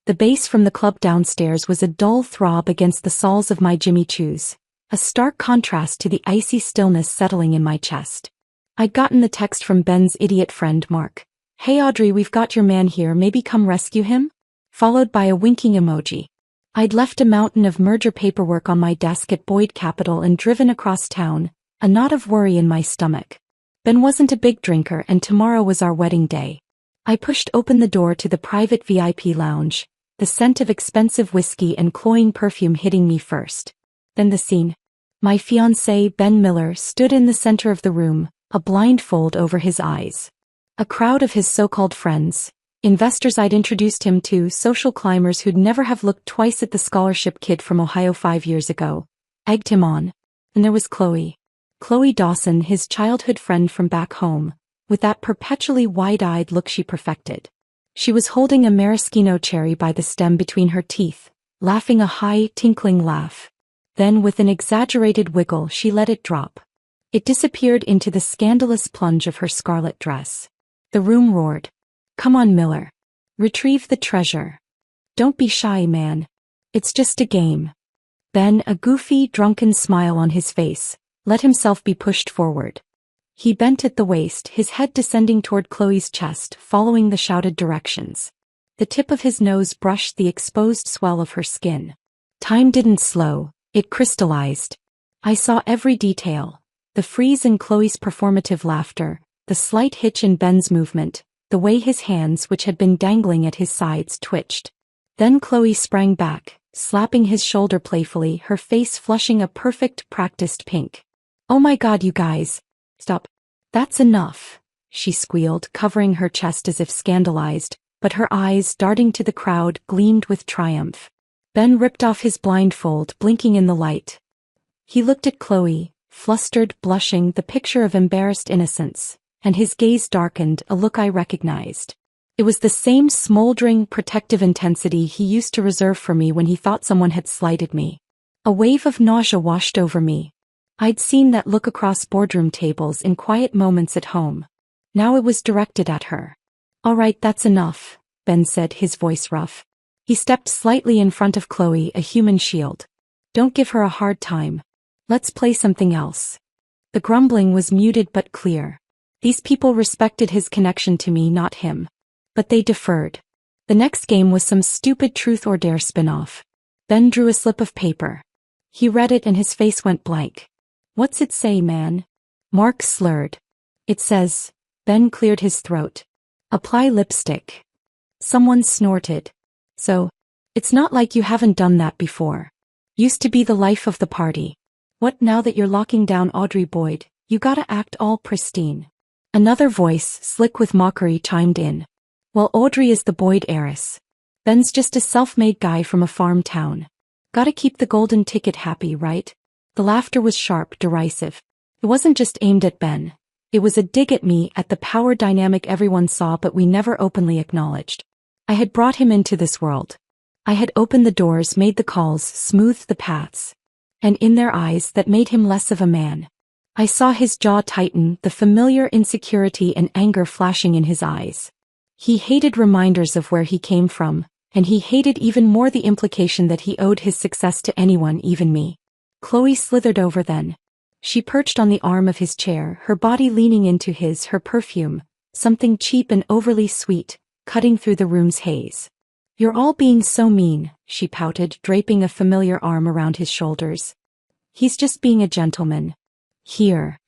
The bass from the club downstairs was a dull throb against the soles of my Jimmy Choos, a stark contrast to the icy stillness settling in my chest. I'd gotten the text from Ben's idiot friend Mark. "Hey Audrey, we've got your man here, maybe come rescue him?" Followed by a winking emoji. I'd left a mountain of merger paperwork on my desk at Boyd Capital and driven across town, a knot of worry in my stomach. Ben wasn't a big drinker and tomorrow was our wedding day. I pushed open the door to the private VIP lounge, the scent of expensive whiskey and cloying perfume hitting me first. Then the scene. My fiancé, Ben Miller, stood in the center of the room, a blindfold over his eyes. A crowd of his so-called friends, investors I'd introduced him to, social climbers who'd never have looked twice at the scholarship kid from Ohio 5 years ago, egged him on. And there was Chloe Dawson, his childhood friend from back home, with that perpetually wide-eyed look she perfected. She was holding a maraschino cherry by the stem between her teeth, laughing a high, tinkling laugh. Then with an exaggerated wiggle she let it drop. It disappeared into the scandalous plunge of her scarlet dress. The room roared. "Come on, Miller. Retrieve the treasure. Don't be shy, man. It's just a game." Ben, a goofy, drunken smile on his face, let himself be pushed forward. He bent at the waist, his head descending toward Chloe's chest, following the shouted directions. The tip of his nose brushed the exposed swell of her skin. Time didn't slow, it crystallized. I saw every detail. The freeze in Chloe's performative laughter, the slight hitch in Ben's movement, the way his hands, which had been dangling at his sides, twitched. Then Chloe sprang back, slapping his shoulder playfully, her face flushing a perfect, practiced pink. "Oh my God, you guys. Stop. That's enough," she squealed, covering her chest as if scandalized, but her eyes, darting to the crowd, gleamed with triumph. Ben ripped off his blindfold, blinking in the light. He looked at Chloe, flustered, blushing, the picture of embarrassed innocence, and his gaze darkened, a look I recognized. It was the same smoldering, protective intensity he used to reserve for me when he thought someone had slighted me. A wave of nausea washed over me. I'd seen that look across boardroom tables in quiet moments at home. Now it was directed at her. "All right, that's enough," Ben said, his voice rough. He stepped slightly in front of Chloe, a human shield. "Don't give her a hard time. Let's play something else." The grumbling was muted but clear. These people respected his connection to me, not him. But they deferred. The next game was some stupid truth or dare spin-off. Ben drew a slip of paper. He read it and his face went blank. "What's it say, man?" Mark slurred. "It says," Ben cleared his throat, "apply lipstick." Someone snorted. "So, it's not like you haven't done that before. Used to be the life of the party. What now that you're locking down Audrey Boyd, you gotta act all pristine." Another voice, slick with mockery, chimed in. "Well, Audrey is the Boyd heiress. Ben's just a self-made guy from a farm town. Gotta keep the golden ticket happy, right?" The laughter was sharp, derisive. It wasn't just aimed at Ben. It was a dig at me, at the power dynamic everyone saw but we never openly acknowledged. I had brought him into this world. I had opened the doors, made the calls, smoothed the paths. And in their eyes, that made him less of a man. I saw his jaw tighten, the familiar insecurity and anger flashing in his eyes. He hated reminders of where he came from, and he hated even more the implication that he owed his success to anyone, even me. Chloe slithered over then. She perched on the arm of his chair, her body leaning into his, her perfume, something cheap and overly sweet, cutting through the room's haze. "You're all being so mean," she pouted, draping a familiar arm around his shoulders. "He's just being a gentleman. Here."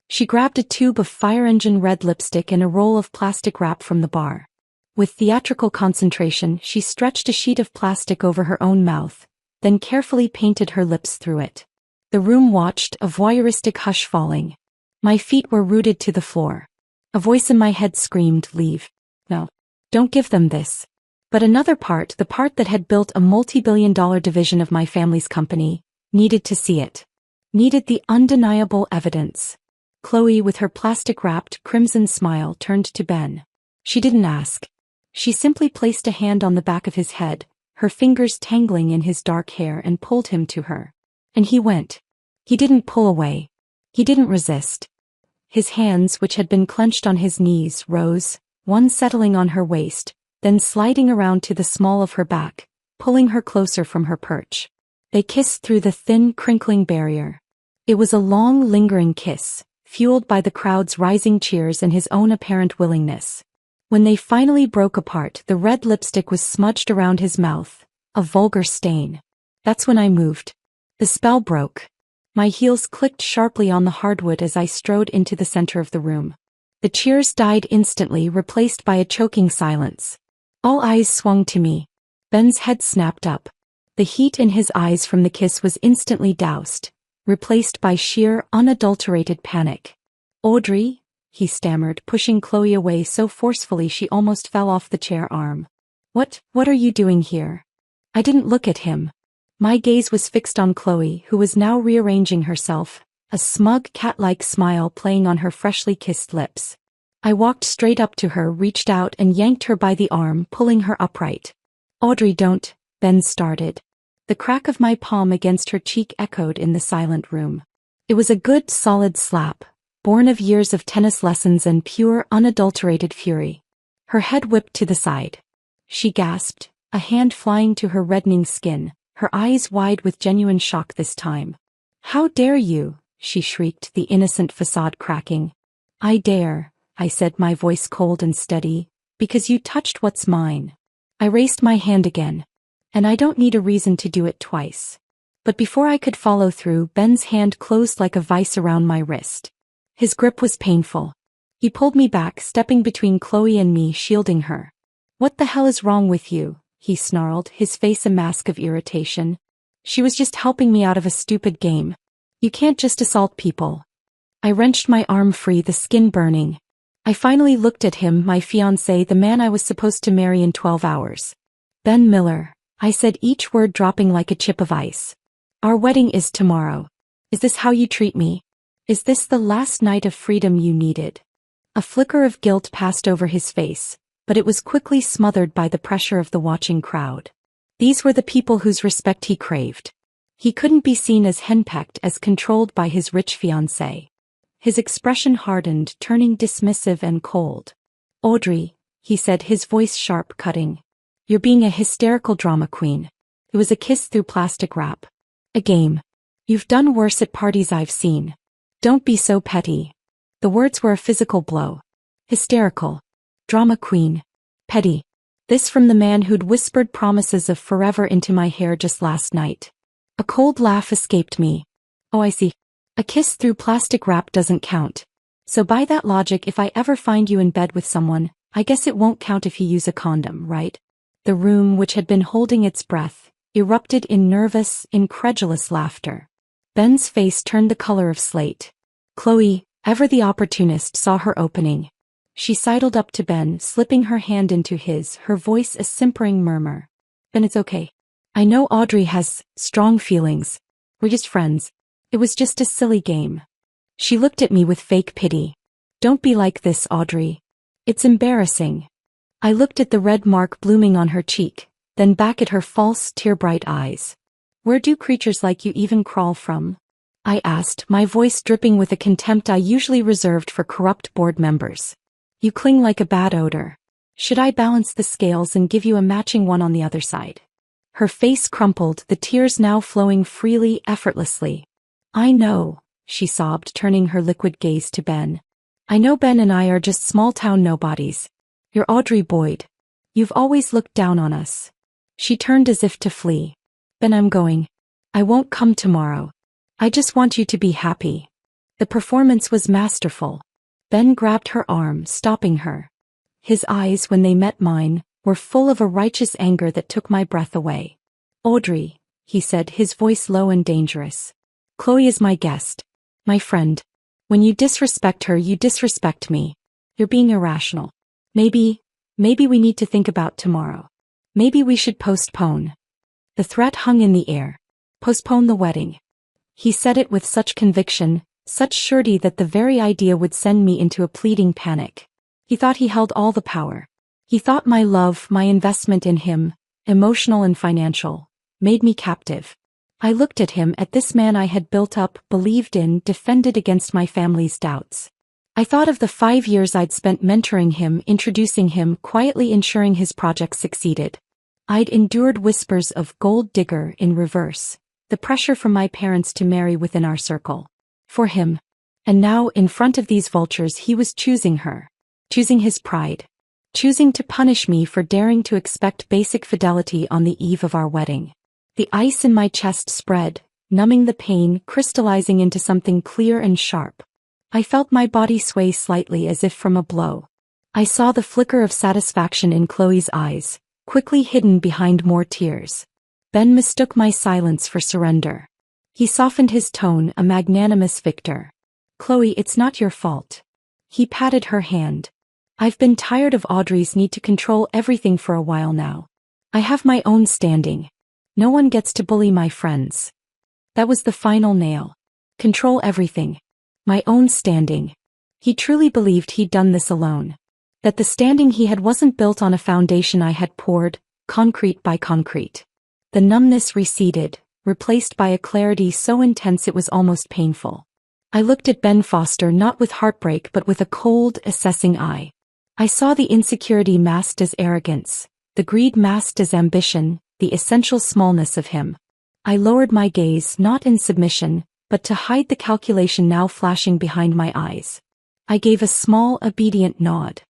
She grabbed a tube of fire engine red lipstick and a roll of plastic wrap from the bar. With theatrical concentration, she stretched a sheet of plastic over her own mouth, then carefully painted her lips through it. The room watched, a voyeuristic hush falling. My feet were rooted to the floor. A voice in my head screamed, "Leave. No. Don't give them this." But another part, the part that had built a multi-billion-dollar division of my family's company, needed to see it. Needed the undeniable evidence. Chloe, with her plastic-wrapped, crimson smile, turned to Ben. She didn't ask. She simply placed a hand on the back of his head, her fingers tangling in his dark hair, and pulled him to her. And he went. He didn't pull away. He didn't resist. His hands, which had been clenched on his knees, rose, one settling on her waist, then sliding around to the small of her back, pulling her closer from her perch. They kissed through the thin, crinkling barrier. It was a long, lingering kiss, fueled by the crowd's rising cheers and his own apparent willingness. When they finally broke apart, the red lipstick was smudged around his mouth, a vulgar stain. That's when I moved. The spell broke. My heels clicked sharply on the hardwood as I strode into the center of the room. The cheers died instantly, replaced by a choking silence. All eyes swung to me. Ben's head snapped up. The heat in his eyes from the kiss was instantly doused, replaced by sheer, unadulterated panic. "Audrey?" he stammered, pushing Chloe away so forcefully she almost fell off the chair arm. What are you doing here?" I didn't look at him. My gaze was fixed on Chloe, who was now rearranging herself, a smug cat-like smile playing on her freshly kissed lips. I walked straight up to her, reached out and yanked her by the arm, pulling her upright. "Audrey, don't," Ben started. The crack of my palm against her cheek echoed in the silent room. It was a good, solid slap, born of years of tennis lessons and pure, unadulterated fury. Her head whipped to the side. She gasped, a hand flying to her reddening skin, her eyes wide with genuine shock this time. "How dare you?" she shrieked, the innocent facade cracking. "I dare," I said, my voice cold and steady, "because you touched what's mine." I raised my hand again. And I don't need a reason to do it twice. But before I could follow through, Ben's hand closed like a vice around my wrist. His grip was painful. He pulled me back, stepping between Chloe and me, shielding her. "What the hell is wrong with you?" he snarled, his face a mask of irritation. "She was just helping me out of a stupid game. You can't just assault people." I wrenched my arm free, the skin burning. I finally looked at him, my fiancé, the man I was supposed to marry in 12 hours. "Ben Miller," I said, each word dropping like a chip of ice. "Our wedding is tomorrow. Is this how you treat me? Is this the last night of freedom you needed?" A flicker of guilt passed over his face, but it was quickly smothered by the pressure of the watching crowd. These were the people whose respect he craved. He couldn't be seen as henpecked, as controlled by his rich fiancée. His expression hardened, turning dismissive and cold. "Audrey," he said, his voice sharp, cutting. "You're being a hysterical drama queen." It was a kiss through plastic wrap. A game. "You've done worse at parties I've seen. Don't be so petty." The words were a physical blow. Hysterical. Drama queen. Petty. This from the man who'd whispered promises of forever into my hair just last night. A cold laugh escaped me. "Oh, I see. A kiss through plastic wrap doesn't count. So by that logic, if I ever find you in bed with someone, I guess it won't count if you use a condom, right?" The room, which had been holding its breath, erupted in nervous, incredulous laughter. Ben's face turned the color of slate. Chloe, ever the opportunist, saw her opening. She sidled up to Ben, slipping her hand into his, her voice a simpering murmur. "Ben, it's okay. I know Audrey has strong feelings. We're just friends. It was just a silly game." She looked at me with fake pity. "Don't be like this, Audrey. It's embarrassing." I looked at the red mark blooming on her cheek, then back at her false, tear-bright eyes. "Where do creatures like you even crawl from?" I asked, my voice dripping with a contempt I usually reserved for corrupt board members. "You cling like a bad odor. Should I balance the scales and give you a matching one on the other side?" Her face crumpled, the tears now flowing freely, effortlessly. "I know," she sobbed, turning her liquid gaze to Ben. "I know Ben and I are just small-town nobodies. You're Audrey Boyd. You've always looked down on us." She turned as if to flee. "Ben, I'm going. I won't come tomorrow. I just want you to be happy." The performance was masterful. Ben grabbed her arm, stopping her. His eyes, when they met mine, were full of a righteous anger that took my breath away. "Audrey," he said, his voice low and dangerous. "Chloe is my guest. My friend. When you disrespect her, you disrespect me. You're being irrational. Maybe we need to think about tomorrow. Maybe we should postpone." The threat hung in the air. Postpone the wedding. He said it with such conviction, such surety that the very idea would send me into a pleading panic. He thought he held all the power. He thought my love, my investment in him, emotional and financial, made me captive. I looked at him, at this man I had built up, believed in, defended against my family's doubts. I thought of the 5 years I'd spent mentoring him, introducing him, quietly ensuring his project succeeded. I'd endured whispers of gold digger in reverse, the pressure from my parents to marry within our circle. For him. And now, in front of these vultures, he was choosing her. Choosing his pride. Choosing to punish me for daring to expect basic fidelity on the eve of our wedding. The ice in my chest spread, numbing the pain, crystallizing into something clear and sharp. I felt my body sway slightly as if from a blow. I saw the flicker of satisfaction in Chloe's eyes, quickly hidden behind more tears. Ben mistook my silence for surrender. He softened his tone, a magnanimous victor. Chloe, it's not your fault. He patted her hand. I've been tired of Audrey's need to control everything for a while now. I have my own standing. No one gets to bully my friends. That was the final nail. Control everything. My own standing. He truly believed he'd done this alone. That the standing he had wasn't built on a foundation I had poured, concrete by concrete. The numbness receded, replaced by a clarity so intense it was almost painful. I looked at Ben Foster not with heartbreak but with a cold, assessing eye. I saw the insecurity masked as arrogance, the greed masked as ambition, the essential smallness of him. I lowered my gaze not in submission, but to hide the calculation now flashing behind my eyes. I gave a small, obedient nod.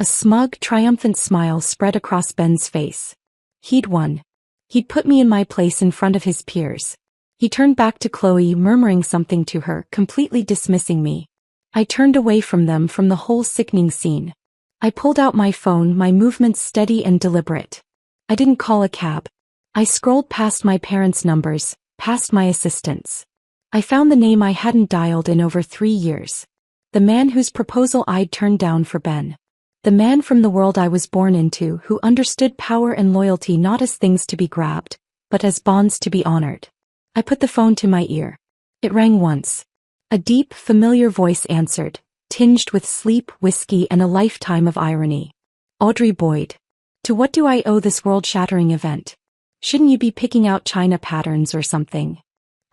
A smug, triumphant smile spread across Ben's face. He'd won. He'd put me in my place in front of his peers. He turned back to Chloe, murmuring something to her, completely dismissing me. I turned away from them, from the whole sickening scene. I pulled out my phone, my movements steady and deliberate. I didn't call a cab. I scrolled past my parents' numbers, past my assistants. I found the name I hadn't dialed in over 3 years. The man whose proposal I'd turned down for Ben. The man from the world I was born into, who understood power and loyalty not as things to be grabbed, but as bonds to be honored. I put the phone to my ear. It rang once. A deep, familiar voice answered, tinged with sleep, whiskey, and a lifetime of irony. Audrey Boyd. To what do I owe this world-shattering event? Shouldn't you be picking out china patterns or something?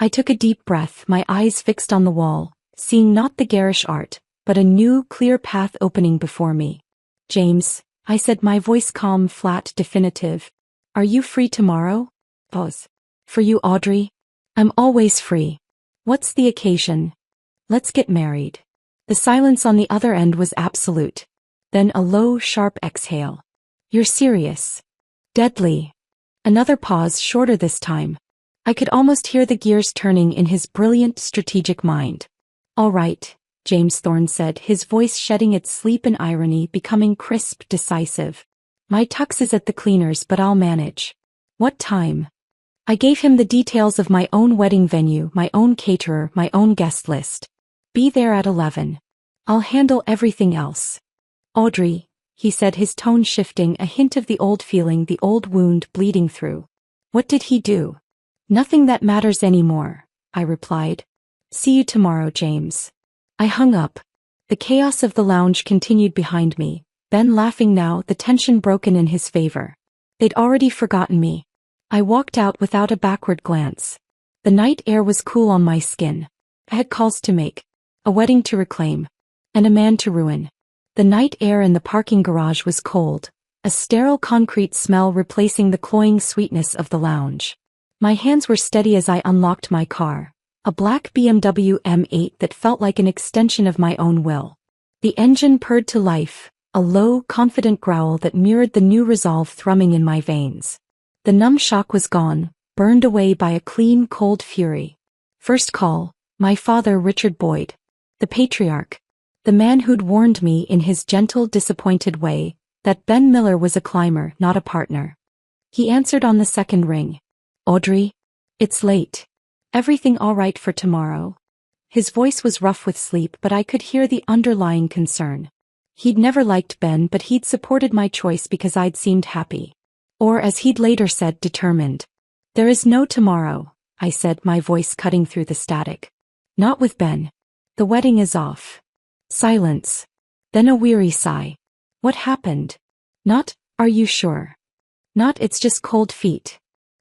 I took a deep breath, my eyes fixed on the wall, seeing not the garish art, but a new, clear path opening before me. James, I said, my voice calm, flat, definitive. Are you free tomorrow? Pause. For you, Audrey? I'm always free. What's the occasion? Let's get married. The silence on the other end was absolute. Then a low, sharp exhale. You're serious? Deadly. Another pause, shorter this time. I could almost hear the gears turning in his brilliant, strategic mind. All right, James Thorne said, his voice shedding its sleep and irony, becoming crisp, decisive. My tux is at the cleaners, but I'll manage. What time? I gave him the details of my own wedding venue, my own caterer, my own guest list. Be there at 11. I'll handle everything else. Audrey, he said, his tone shifting, a hint of the old feeling, the old wound bleeding through. What did he do? Nothing that matters anymore, I replied. See you tomorrow, James. I hung up. The chaos of the lounge continued behind me, Ben laughing now, the tension broken in his favor. They'd already forgotten me. I walked out without a backward glance. The night air was cool on my skin. I had calls to make, a wedding to reclaim, and a man to ruin. The night air in the parking garage was cold, a sterile concrete smell replacing the cloying sweetness of the lounge. My hands were steady as I unlocked my car, a black BMW M8 that felt like an extension of my own will. The engine purred to life, a low, confident growl that mirrored the new resolve thrumming in my veins. The numb shock was gone, burned away by a clean, cold fury. First call, my father, Richard Boyd. The patriarch. The man who'd warned me in his gentle, disappointed way that Ben Miller was a climber, not a partner. He answered on the second ring. Audrey? It's late. Everything all right for tomorrow? His voice was rough with sleep, but I could hear the underlying concern. He'd never liked Ben, but he'd supported my choice because I'd seemed happy. Or, as he'd later said, determined. There is no tomorrow, I said, my voice cutting through the static. Not with Ben. The wedding is off. Silence. Then a weary sigh. What happened? Not, are you sure? Not, it's just cold feet.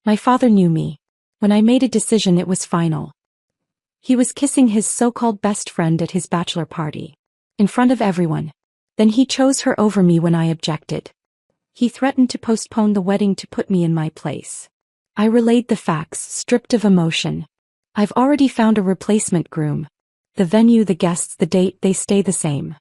My father knew me. When I made a decision, it was final. He was kissing his so-called best friend at his bachelor party. in front of everyone. Then he chose her over me when I objected. He threatened to postpone the wedding to put me in my place. I relayed the facts, stripped of emotion. I've already found a replacement groom. The venue, the guests, the date, they stay the same.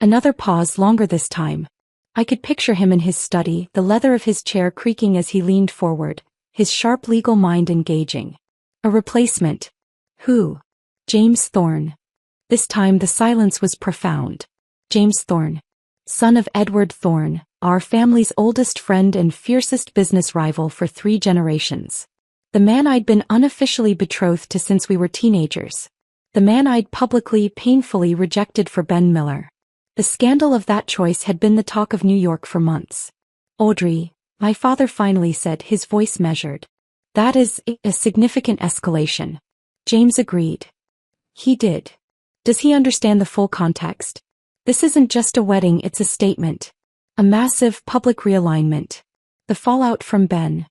Another pause, longer this time. I could picture him in his study, the leather of his chair creaking as he leaned forward, his sharp legal mind engaging. A replacement. Who? James Thorne. This time the silence was profound. James Thorne. Son of Edward Thorne, our family's oldest friend and fiercest business rival for 3 generations. The man I'd been unofficially betrothed to since we were teenagers. The man I'd publicly, painfully rejected for Ben Miller. The scandal of that choice had been the talk of New York for months. Audrey, my father finally said, his voice measured. That is a significant escalation. James agreed. He did. Does he understand the full context? This isn't just a wedding, it's a statement. A massive public realignment. The fallout from Ben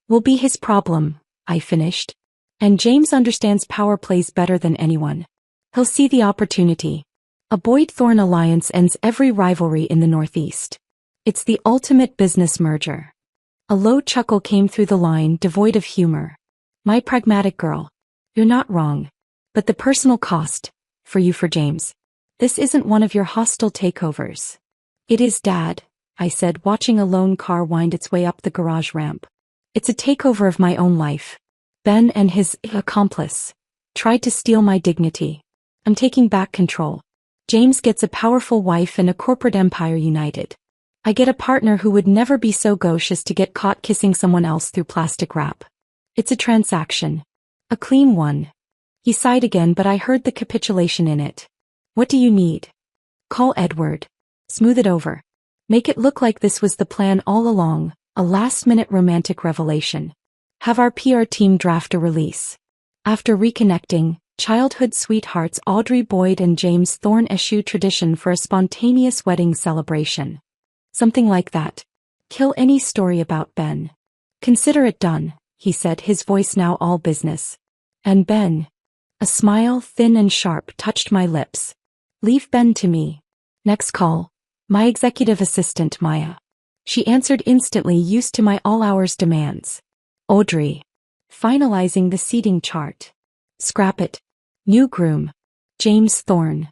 will be his problem, I finished. And James understands power plays better than anyone. He'll see the opportunity. A Boyd-Thorne alliance ends every rivalry in the Northeast. It's the ultimate business merger. A low chuckle came through the line, devoid of humor. My pragmatic girl. You're not wrong. But the personal cost, for you, for James. This isn't one of your hostile takeovers. It is, Dad, I said, watching a lone car wind its way up the garage ramp. It's a takeover of my own life. Ben and his accomplice tried to steal my dignity. I'm taking back control. James gets a powerful wife and a corporate empire united. I get a partner who would never be so gauche as to get caught kissing someone else through plastic wrap. It's a transaction. A clean one. He sighed again, but I heard the capitulation in it. What do you need? Call Edward. Smooth it over. Make it look like this was the plan all along, a last-minute romantic revelation. Have our PR team draft a release. After reconnecting, childhood sweethearts Audrey Boyd and James Thorne eschew tradition for a spontaneous wedding celebration. Something like that. Kill any story about Ben. Consider it done, he said, his voice now all business. And Ben. A smile, thin and sharp, touched my lips. Leave Ben to me. Next call. My executive assistant, Maya. She answered instantly, used to my all-hours demands. Audrey. Finalizing the seating chart. Scrap it. New groom. James Thorne.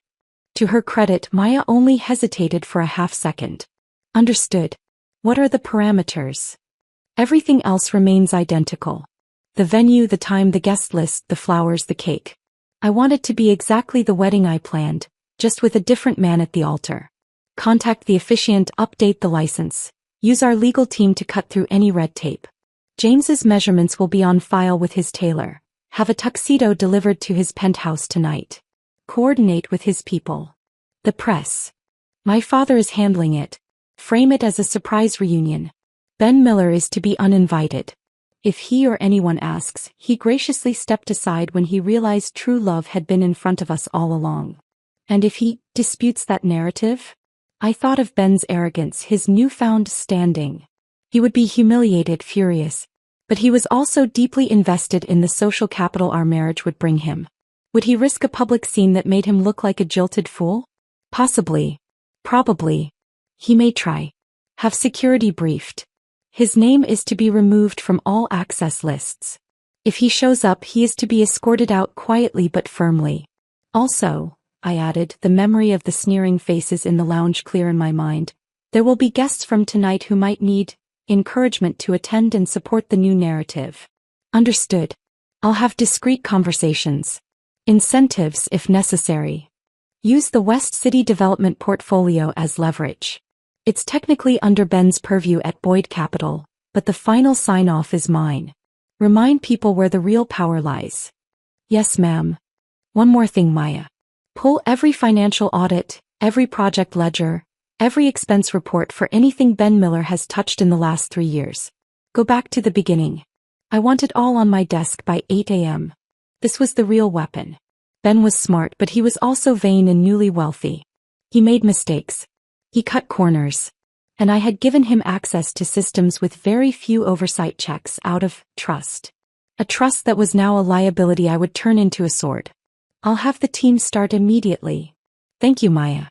To her credit, Maya only hesitated for a half-second. Understood. What are the parameters? Everything else remains identical. The venue, the time, the guest list, the flowers, the cake. I want it to be exactly the wedding I planned, just with a different man at the altar. Contact the officiant, update the license. Use our legal team to cut through any red tape. James's measurements will be on file with his tailor. Have a tuxedo delivered to his penthouse tonight. Coordinate with his people. The press. My father is handling it. Frame it as a surprise reunion. Ben Miller is to be uninvited. If he or anyone asks, he graciously stepped aside when he realized true love had been in front of us all along. And if he disputes that narrative? I thought of Ben's arrogance, his newfound standing. He would be humiliated, furious. But he was also deeply invested in the social capital our marriage would bring him. Would he risk a public scene that made him look like a jilted fool? Possibly. Probably. He may try. Have security briefed. His name is to be removed from all access lists. If he shows up, he is to be escorted out quietly but firmly. Also, I added, the memory of the sneering faces in the lounge clear in my mind, there will be guests from tonight who might need encouragement to attend and support the new narrative. Understood. I'll have discreet conversations. Incentives if necessary. Use the West City Development portfolio as leverage. It's technically under Ben's purview at Boyd Capital, but the final sign-off is mine. Remind people where the real power lies. Yes, ma'am. One more thing, Maya. Pull every financial audit, every project ledger, every expense report for anything Ben Miller has touched in the last 3 years. Go back to the beginning. I want it all on my desk by 8 a.m. This was the real weapon. Ben was smart, but he was also vain and newly wealthy. He made mistakes. He cut corners. And I had given him access to systems with very few oversight checks out of trust. A trust that was now a liability I would turn into a sword. I'll have the team start immediately. Thank you, Maya.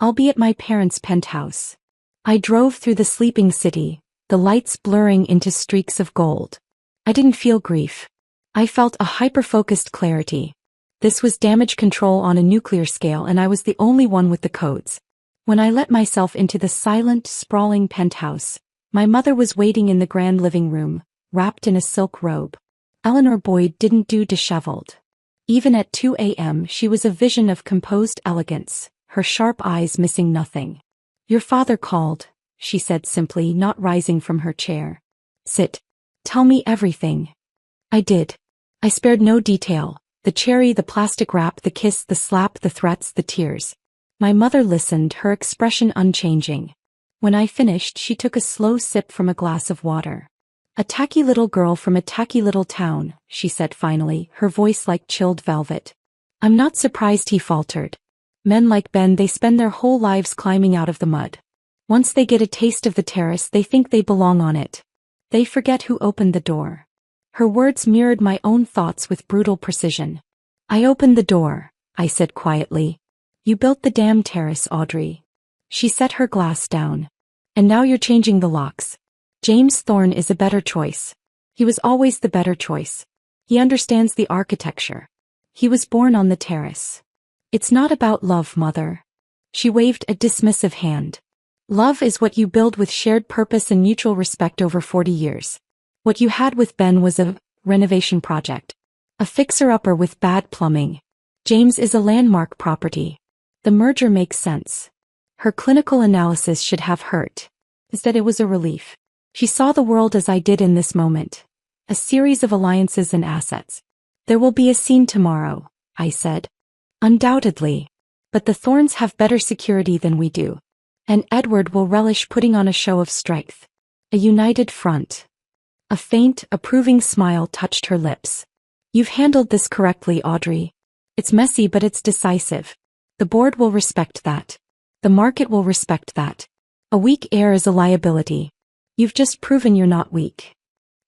I'll be at my parents' penthouse. I drove through the sleeping city, the lights blurring into streaks of gold. I didn't feel grief. I felt a hyper-focused clarity. This was damage control on a nuclear scale, and I was the only one with the codes. When I let myself into the silent, sprawling penthouse, my mother was waiting in the grand living room, wrapped in a silk robe. Eleanor Boyd didn't do disheveled. Even at 2 a.m. she was a vision of composed elegance, her sharp eyes missing nothing. "Your father called," she said simply, not rising from her chair. "Sit. Tell me everything." I did. I spared no detail. The cherry, the plastic wrap, the kiss, the slap, the threats, the tears. My mother listened, her expression unchanging. When I finished, she took a slow sip from a glass of water. "A tacky little girl from a tacky little town," she said finally, her voice like chilled velvet. "I'm not surprised," he faltered. "Men like Ben, they spend their whole lives climbing out of the mud. Once they get a taste of the terrace, they think they belong on it. They forget who opened the door." Her words mirrored my own thoughts with brutal precision. "I opened the door," I said quietly. "You built the damn terrace, Audrey." She set her glass down. "And now you're changing the locks. James Thorne is a better choice. He was always the better choice. He understands the architecture. He was born on the terrace. It's not about love, Mother." She waved a dismissive hand. "Love is what you build with shared purpose and mutual respect over 40 years. What you had with Ben was a renovation project. A fixer-upper with bad plumbing. James is a landmark property. The merger makes sense." Her clinical analysis should have hurt. Instead, it was a relief. She saw the world as I did in this moment. A series of alliances and assets. "There will be a scene tomorrow," I said. "Undoubtedly. But the Thorns have better security than we do. And Edward will relish putting on a show of strength. A united front." A faint, approving smile touched her lips. "You've handled this correctly, Audrey. It's messy, but it's decisive. The board will respect that. The market will respect that. A weak heir is a liability. You've just proven you're not weak."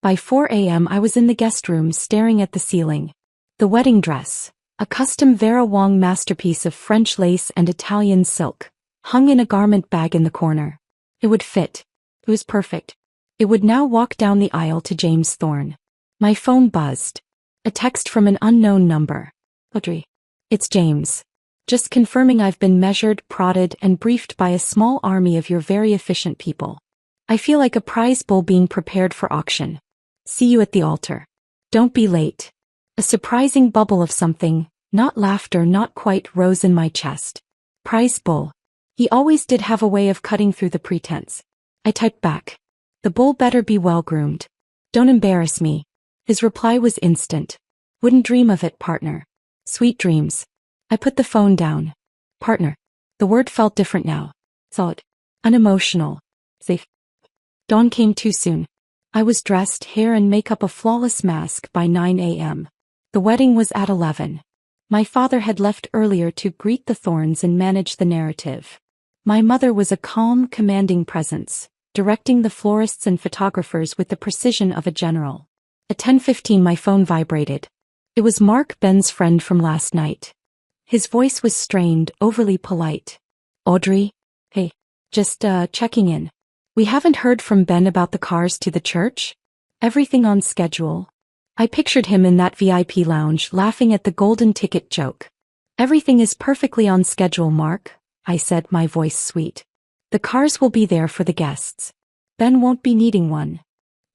By 4 a.m. I was in the guest room staring at the ceiling. The wedding dress, a custom Vera Wang masterpiece of French lace and Italian silk, hung in a garment bag in the corner. It would fit. It was perfect. It would now walk down the aisle to James Thorne. My phone buzzed. A text from an unknown number. "Audrey. It's James. Just confirming I've been measured, prodded, and briefed by a small army of your very efficient people. I feel like a prize bull being prepared for auction. See you at the altar. Don't be late." A surprising bubble of something, not laughter, not quite, rose in my chest. Prize bull. He always did have a way of cutting through the pretense. I typed back. "The bull better be well-groomed. Don't embarrass me." His reply was instant. "Wouldn't dream of it, partner. Sweet dreams." I put the phone down. Partner. The word felt different now. Solid. Unemotional. Safe. Dawn came too soon. I was dressed, hair and makeup a flawless mask, by 9 a.m. The wedding was at 11. My father had left earlier to greet the Thorns and manage the narrative. My mother was a calm, commanding presence, directing the florists and photographers with the precision of a general. At 10:15 my phone vibrated. It was Mark, Ben's friend from last night. His voice was strained, overly polite. "Audrey? Hey. Just, checking in. We haven't heard from Ben about the cars to the church? Everything on schedule?" I pictured him in that VIP lounge, laughing at the golden ticket joke. "Everything is perfectly on schedule, Mark," I said, my voice sweet. "The cars will be there for the guests. Ben won't be needing one."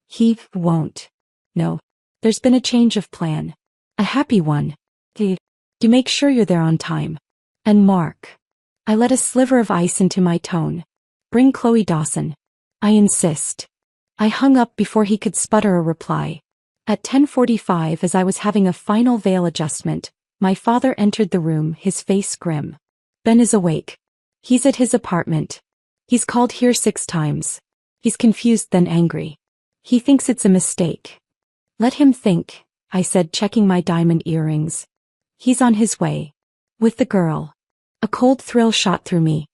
"He won't. No. There's been a change of plan. A happy one. You make sure you're there on time. And Mark." I let a sliver of ice into my tone. "Bring Chloe Dawson. I insist." I hung up before he could sputter a reply. At 10:45, as I was having a final veil adjustment, my father entered the room, his face grim. "Ben is awake. He's at his apartment. He's called here 6 times. He's confused, then angry. He thinks it's a mistake." "Let him think," I said, checking my diamond earrings. "He's on his way. With the girl." A cold thrill shot through me.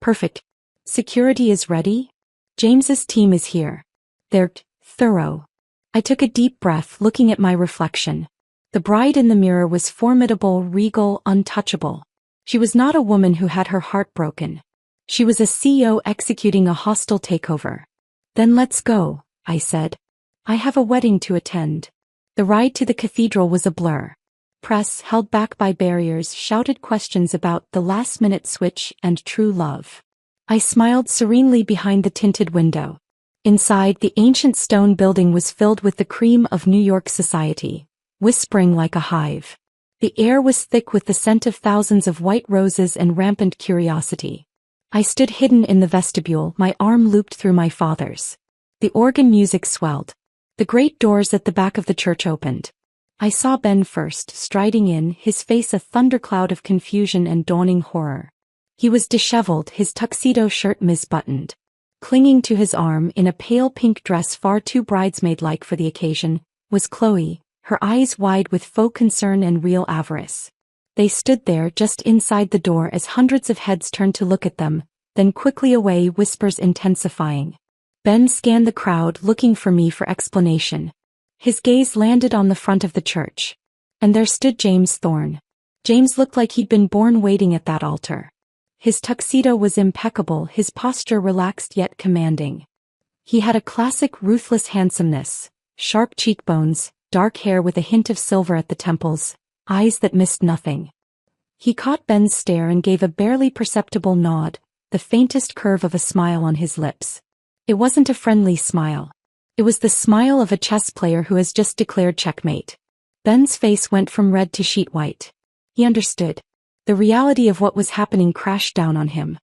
Perfect. Security is ready? James's team is here. They're thorough. I took a deep breath, looking at my reflection. The bride in the mirror was formidable, regal, untouchable. She was not a woman who had her heart broken. She was a CEO executing a hostile takeover. Then let's go, I said. I have a wedding to attend. The ride to the cathedral was a blur. Press, held back by barriers, shouted questions about the last-minute switch and true love. I smiled serenely behind the tinted window. Inside, the ancient stone building was filled with the cream of New York society, whispering like a hive. The air was thick with the scent of thousands of white roses and rampant curiosity. I stood hidden in the vestibule, my arm looped through my father's. The organ music swelled. The great doors at the back of the church opened. I saw Ben first, striding in, his face a thundercloud of confusion and dawning horror. He was disheveled, his tuxedo shirt misbuttoned. Clinging to his arm, in a pale pink dress far too bridesmaid-like for the occasion, was Chloe, her eyes wide with faux concern and real avarice. They stood there just inside the door as hundreds of heads turned to look at them, then quickly away, whispers intensifying. Ben scanned the crowd, looking for me for explanation. His gaze landed on the front of the church. And there stood James Thorne. James looked like he'd been born waiting at that altar. His tuxedo was impeccable, his posture relaxed yet commanding. He had a classic ruthless handsomeness, sharp cheekbones, dark hair with a hint of silver at the temples, eyes that missed nothing. He caught Ben's stare and gave a barely perceptible nod, the faintest curve of a smile on his lips. It wasn't a friendly smile. It was the smile of a chess player who has just declared checkmate. Ben's face went from red to sheet white. He understood. The reality of what was happening crashed down on him.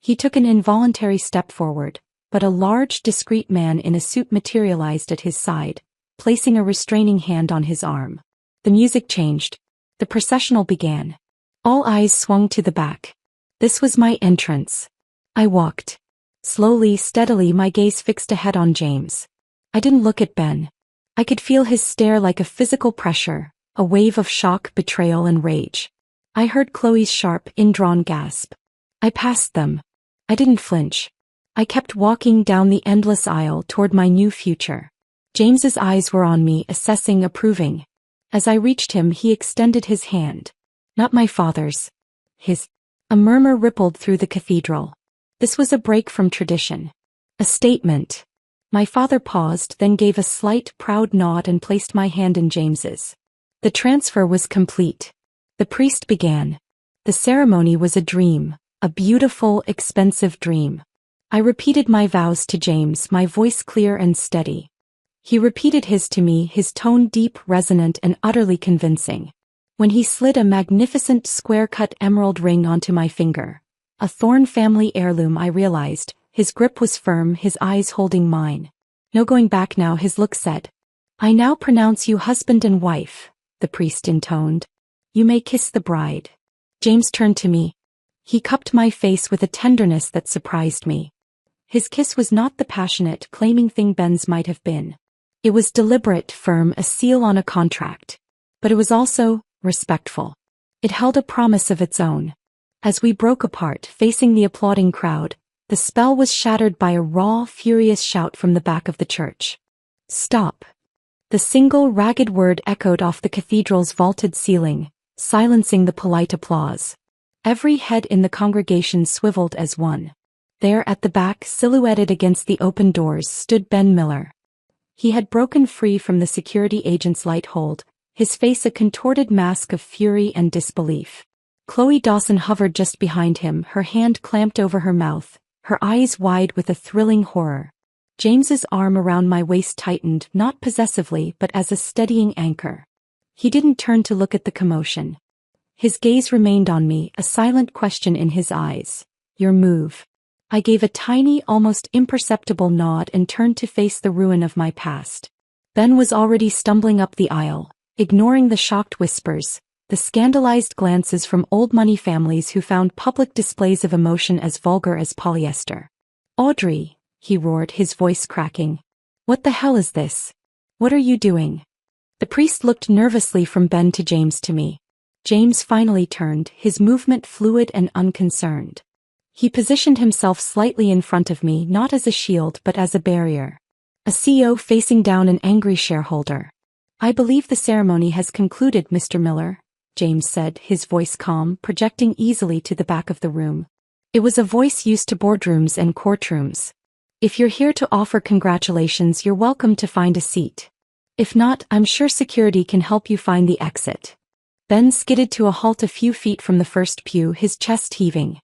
He took an involuntary step forward, but a large, discreet man in a suit materialized at his side, placing a restraining hand on his arm. The music changed. The processional began. All eyes swung to the back. This was my entrance. I walked. Slowly, steadily, my gaze fixed ahead on James. I didn't look at Ben. I could feel his stare like a physical pressure, a wave of shock, betrayal, and rage. I heard Chloe's sharp, indrawn gasp. I passed them. I didn't flinch. I kept walking down the endless aisle toward my new future. James's eyes were on me, assessing, approving. As I reached him, he extended his hand. Not my father's. His. A murmur rippled through the cathedral. This was a break from tradition. A statement. My father paused, then gave a slight, proud nod and placed my hand in James's. The transfer was complete. The priest began. The ceremony was a dream, a beautiful, expensive dream. I repeated my vows to James, my voice clear and steady. He repeated his to me, his tone deep, resonant, and utterly convincing. When he slid a magnificent square-cut emerald ring onto my finger, a Thorne family heirloom, I realized, his grip was firm, his eyes holding mine. No going back now, his look said. I now pronounce you husband and wife, the priest intoned. You may kiss the bride. James turned to me. He cupped my face with a tenderness that surprised me. His kiss was not the passionate, claiming thing Ben's might have been. It was deliberate, firm, a seal on a contract. But it was also respectful. It held a promise of its own. As we broke apart, facing the applauding crowd, the spell was shattered by a raw, furious shout from the back of the church. Stop. The single ragged word echoed off the cathedral's vaulted ceiling, silencing the polite applause. Every head in the congregation swiveled as one. There at the back, silhouetted against the open doors, stood Ben Miller. He had broken free from the security agent's light hold, his face a contorted mask of fury and disbelief. Chloe Dawson hovered just behind him, her hand clamped over her mouth, her eyes wide with a thrilling horror. James's arm around my waist tightened, not possessively but as a steadying anchor. He didn't turn to look at the commotion. His gaze remained on me, a silent question in his eyes. Your move. I gave a tiny, almost imperceptible nod and turned to face the ruin of my past. Ben was already stumbling up the aisle, ignoring the shocked whispers, the scandalized glances from old money families who found public displays of emotion as vulgar as polyester. Audrey, he roared, his voice cracking. What the hell is this? What are you doing? The priest looked nervously from Ben to James to me. James finally turned, his movement fluid and unconcerned. He positioned himself slightly in front of me, not as a shield but as a barrier. A CEO facing down an angry shareholder. I believe the ceremony has concluded, Mr. Miller, James said, his voice calm, projecting easily to the back of the room. It was a voice used to boardrooms and courtrooms. If you're here to offer congratulations, you're welcome to find a seat. If not, I'm sure security can help you find the exit. Ben skidded to a halt a few feet from the first pew, his chest heaving.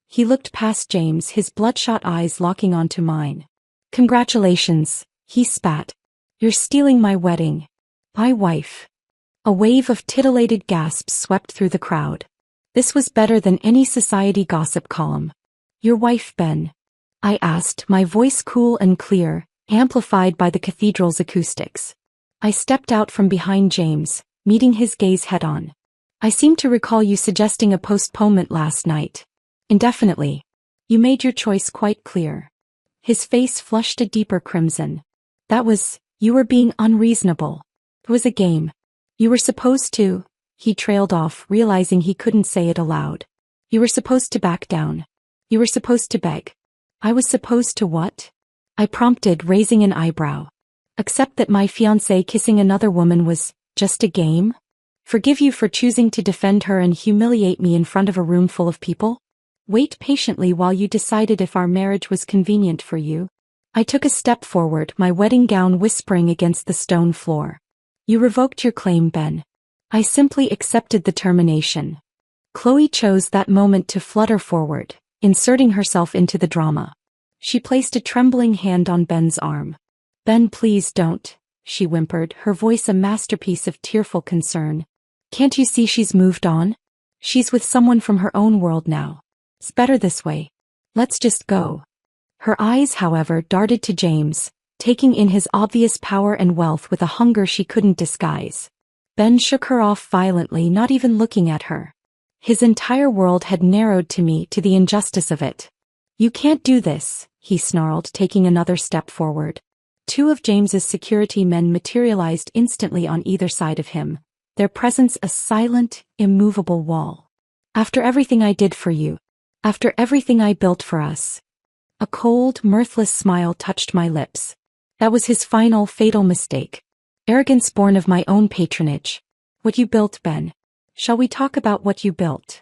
He looked past James, his bloodshot eyes locking onto mine. Congratulations, he spat. You're stealing my wedding. My wife. A wave of titillated gasps swept through the crowd. This was better than any society gossip column. Your wife, Ben? I asked, my voice cool and clear, amplified by the cathedral's acoustics. I stepped out from behind James, meeting his gaze head-on. I seem to recall you suggesting a postponement last night. Indefinitely. You made your choice quite clear. His face flushed a deeper crimson. You were being unreasonable. It was a game. You were supposed to, he trailed off, realizing he couldn't say it aloud. You were supposed to back down. You were supposed to beg. I was supposed to what? I prompted, raising an eyebrow. Accept that my fiancé kissing another woman was just a game? Forgive you for choosing to defend her and humiliate me in front of a room full of people? Wait patiently while you decided if our marriage was convenient for you? I took a step forward, my wedding gown whispering against the stone floor. You revoked your claim, Ben. I simply accepted the termination. Chloe chose that moment to flutter forward, inserting herself into the drama. She placed a trembling hand on Ben's arm. Ben, please don't, she whimpered, her voice a masterpiece of tearful concern. Can't you see she's moved on? She's with someone from her own world now. It's better this way. Let's just go. Her eyes, however, darted to James, taking in his obvious power and wealth with a hunger she couldn't disguise. Ben shook her off violently, not even looking at her. His entire world had narrowed to me, to the injustice of it. You can't do this, he snarled, taking another step forward. Two of James's security men materialized instantly on either side of him, their presence a silent, immovable wall. After everything I did for you. After everything I built for us. A cold, mirthless smile touched my lips. That was his final, fatal mistake. Arrogance born of my own patronage. What you built, Ben. Shall we talk about what you built?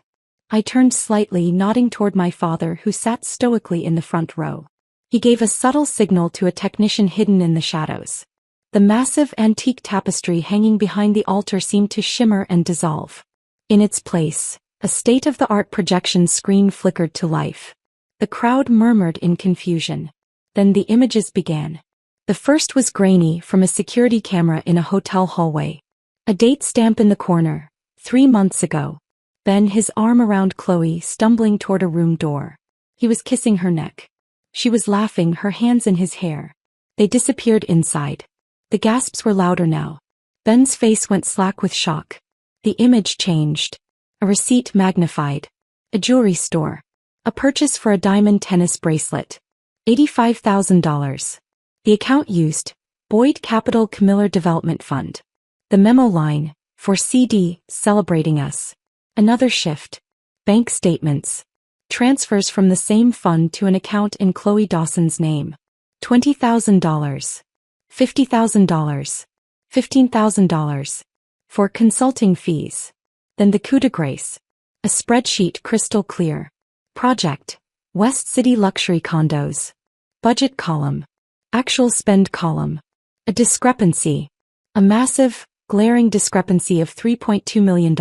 I turned slightly, nodding toward my father, who sat stoically in the front row. He gave a subtle signal to a technician hidden in the shadows. The massive antique tapestry hanging behind the altar seemed to shimmer and dissolve. In its place, a state-of-the-art projection screen flickered to life. The crowd murmured in confusion. Then the images began. The first was grainy, from a security camera in a hotel hallway. A date stamp in the corner, 3 months ago. Ben, his arm around Chloe, stumbling toward a room door. He was kissing her neck. She was laughing, her hands in his hair. They disappeared inside. The gasps were louder now. Ben's face went slack with shock. The image changed. A receipt magnified. A jewelry store. A purchase for a diamond tennis bracelet. $85,000. The account used, Boyd Capital Camiller Development Fund. The memo line, for CD, celebrating us. Another shift. Bank statements. Transfers from the same fund to an account in Chloe Dawson's name. $20,000. $50,000. $15,000. For consulting fees. Then the coup de grace. A spreadsheet crystal clear. Project. West City Luxury Condos. Budget column. Actual spend column. A discrepancy. A massive, glaring discrepancy of $3.2 million.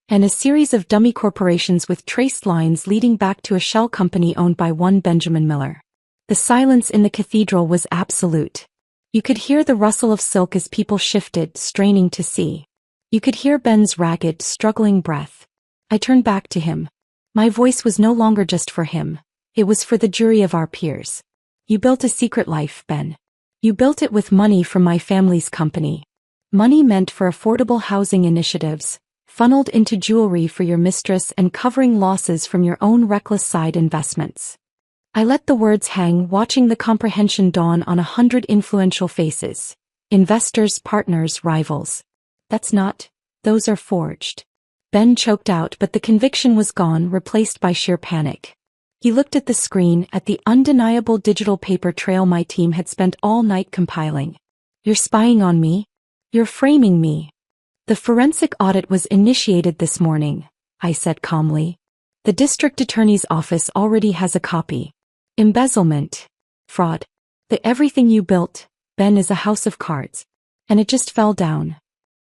And a series of dummy corporations with traced lines leading back to a shell company owned by one Benjamin Miller. The silence in the cathedral was absolute. You could hear the rustle of silk as people shifted, straining to see. You could hear Ben's ragged, struggling breath. I turned back to him. My voice was no longer just for him. It was for the jury of our peers. You built a secret life, Ben. You built it with money from my family's company. Money meant for affordable housing initiatives, funneled into jewelry for your mistress and covering losses from your own reckless side investments. I let the words hang, watching the comprehension dawn on 100 influential faces. Investors, partners, rivals. Those are forged. Ben choked out, but the conviction was gone, replaced by sheer panic. He looked at the screen, at the undeniable digital paper trail my team had spent all night compiling. You're spying on me? You're framing me. The forensic audit was initiated this morning, I said calmly. The district attorney's office already has a copy. Embezzlement. Fraud. The everything you built, Ben, is a house of cards. And it just fell down.